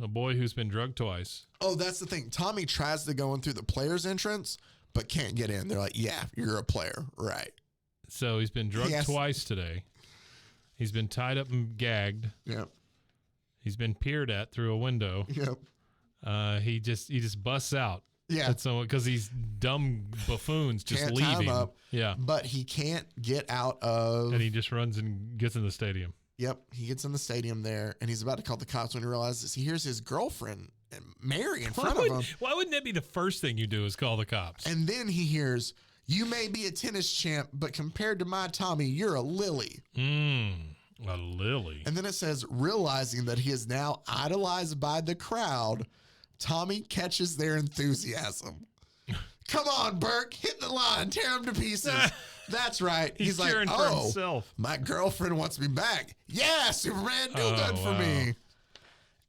a boy who's been drugged twice. Oh, that's the thing. Tommy tries to go in through the player's entrance, but can't get in. They're like, yeah, you're a player. Right. So he's been drugged twice today. He's been tied up and gagged. Yep. He's been peered at through a window. Yep. He just busts out. Yeah. So because these dumb buffoons just can't leaving. Tie him up, yeah. But he can't get out of. And he just runs and gets in the stadium. Yep. He gets in the stadium there, and he's about to call the cops when he realizes he hears his girlfriend, Mary, in front of him. Why wouldn't that be the first thing you do is call the cops? And then he hears, you may be a tennis champ, but compared to my Tommy, you're a lily. A lily. And then it says, realizing that he is now idolized by the crowd, Tommy catches their enthusiasm. Come on, Burke, hit the line, tear him to pieces. That's right. He's like, my girlfriend wants me back. Yeah, Superman, do good for me.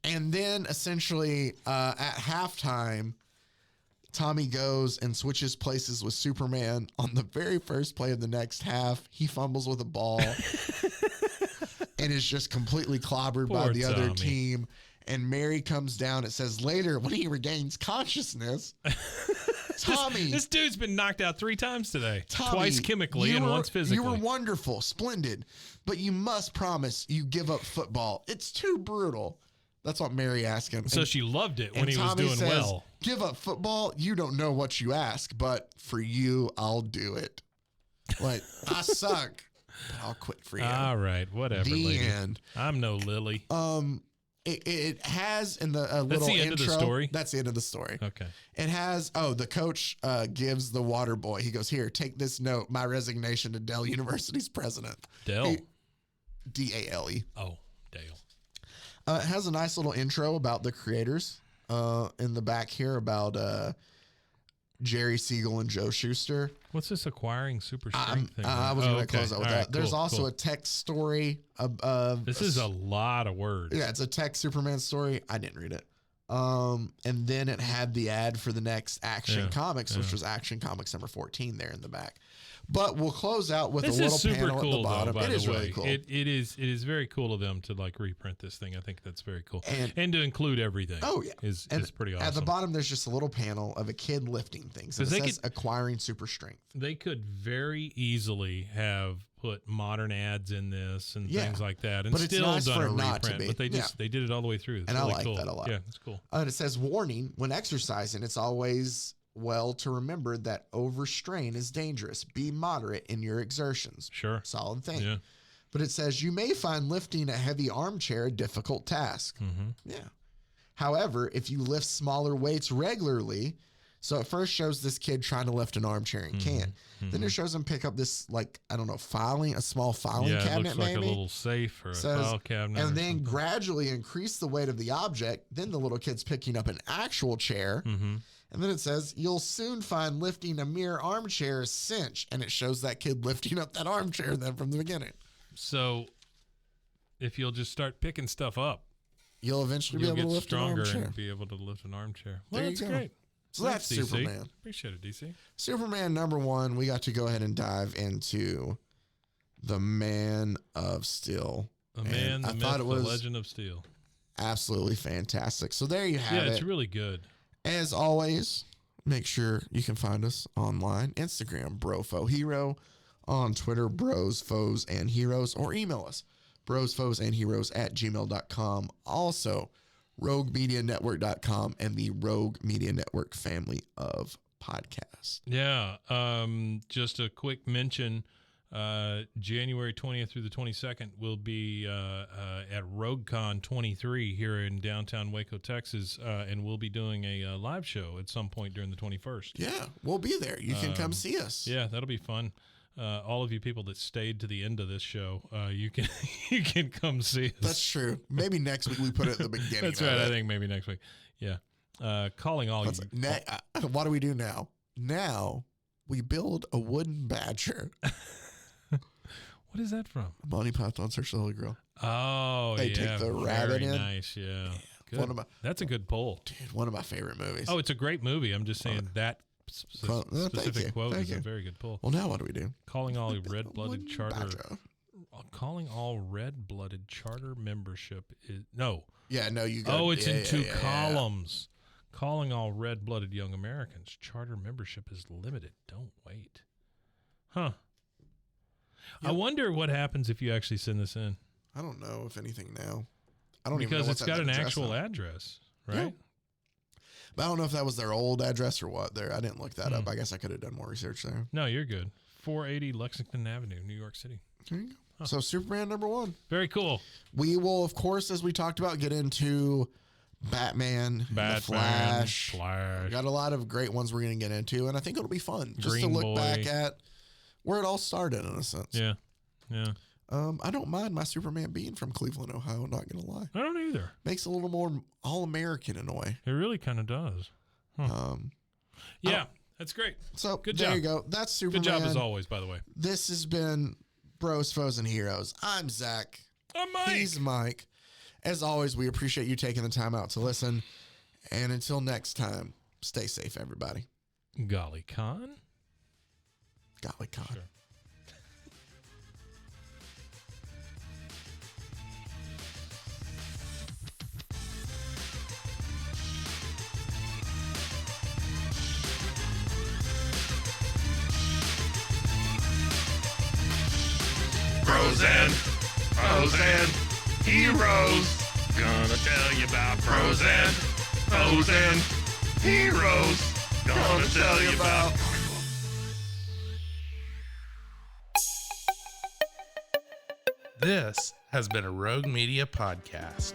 And then essentially at halftime, Tommy goes and switches places with Superman. On the very first play of the next half, he fumbles with a ball and is just completely clobbered by the other team. And Mary comes down. It says later, when he regains consciousness, Tommy. This dude's been knocked out 3 times today. Tommy, twice chemically and once physically. You were wonderful, splendid, but you must promise you give up football. It's too brutal. That's what Mary asked him. So she loved it when he was doing well. Give up football? You don't know what you ask, but for you, I'll do it. Like, I suck, but I'll quit for you. All right, whatever, the end. I'm no Lily. It has in the little That's the intro. End of the story? That's the end of the story. Okay. It has, the coach gives the water boy. He goes, here, take this note, my resignation to Dell University's president. Dell? D-A-L-E. Oh, Dale. It has a nice little intro about the creators in the back here about Jerry Siegel and Joe Shuster. What's this acquiring super strength thing? I was going to close out with that. There's also a text story. This is a lot of words. Yeah, it's a text Superman story. I didn't read it. And then it had the ad for the next Action Comics, which was Action Comics number 14 there in the back. But we'll close out with a little panel at the bottom. Though, it is really cool. It is very cool of them to like reprint this thing. I think that's very cool. And to include everything. Oh yeah, is pretty awesome. At the bottom, there's just a little panel of a kid lifting things. And it says acquiring super strength. They could very easily have put modern ads in this and things like that, and still done a reprint. But they did it all the way through. It's and really I like cool. that a lot. Yeah, it's cool. And it says warning: when exercising, it's always well to remember that overstrain is dangerous. Be moderate in your exertions. Sure. Solid thing. Yeah. But it says you may find lifting a heavy armchair a difficult task. Mm-hmm. Yeah. However, if you lift smaller weights regularly, so it first shows this kid trying to lift an armchair and can't. Mm-hmm. Then it shows him pick up this, like, I don't know, a small filing cabinet, it looks like maybe. a little safe or a file cabinet. And then gradually increase the weight of the object. Then the little kid's picking up an actual chair. Mm-hmm. And then it says, you'll soon find lifting a mere armchair a cinch. And it shows that kid lifting up that armchair then from the beginning. So if you'll just start picking stuff up, you'll eventually be able to lift an armchair. And be able to lift an armchair. Well, There that's you go. great. So that's DC. Superman. Appreciate it, DC. Superman number 1, we got to go ahead and dive into the Man of Steel. The Man, the Myth, the Legend of Steel. Absolutely fantastic. So there you have it. Yeah, it's really good. As always, make sure you can find us online. Instagram, BroFoHero. On Twitter, Bros, Foes, and Heroes. Or email us, brosfoesandheroes@gmail.com. Also, roguemedianetwork.com and the Rogue Media Network family of podcasts. Yeah. Just a quick mention. January 20th through the 22nd will be at RogueCon 23 here in downtown Waco, Texas, and we'll be doing a live show at some point during the 21st. Yeah, we'll be there. You can come see us. Yeah, that'll be fun. All of you people that stayed to the end of this show, you can you can come see us. That's true. Maybe next week we put it at the beginning. That's right. I think maybe next week. Yeah. Calling all you. What do we do now? Now we build a wooden badger. What is that from? Monty Python Search the Holy Grail. Oh, they take the rabbit in. Nice, yeah. Good. That's a good pull. Dude, one of my favorite movies. Oh, it's a great movie. I'm just saying that specific quote is a very good pull. Well, now what do we do? Calling all red-blooded charter. Calling all red-blooded charter membership is no. Yeah, no, you. Oh, it's in two columns. Calling all red-blooded young Americans. Charter membership is limited. Don't wait. Huh. Yep. I wonder what happens if you actually send this in. I don't know if anything now. I don't even know because it's got an actual address, right? Yeah. But I don't know if that was their old address or what. I didn't look that up. I guess I could have done more research there. No, you're good. 480 Lexington Avenue, New York City. There you go. Huh. So Superman number 1. Very cool. We will, of course, as we talked about, get into Batman, The Flash. We got a lot of great ones we're going to get into, and I think it'll be fun just to look back at where it all started in a sense. Yeah, yeah. I don't mind my Superman being from Cleveland, Ohio, not going to lie. I don't either. Makes it a little more all-American in a way. It really kind of does. Huh. Yeah, that's great. So good there job. You go. That's Superman. Good job as always, by the way. This has been Bros, Foes, and Heroes. I'm Zach. I'm Mike. He's Mike. As always, we appreciate you taking the time out to listen. And until next time, stay safe, everybody. Golly Con. Golly Con. Sure. Foes and heroes. Gonna tell you about foes and heroes. Gonna tell you about. This has been a Rogue Media podcast.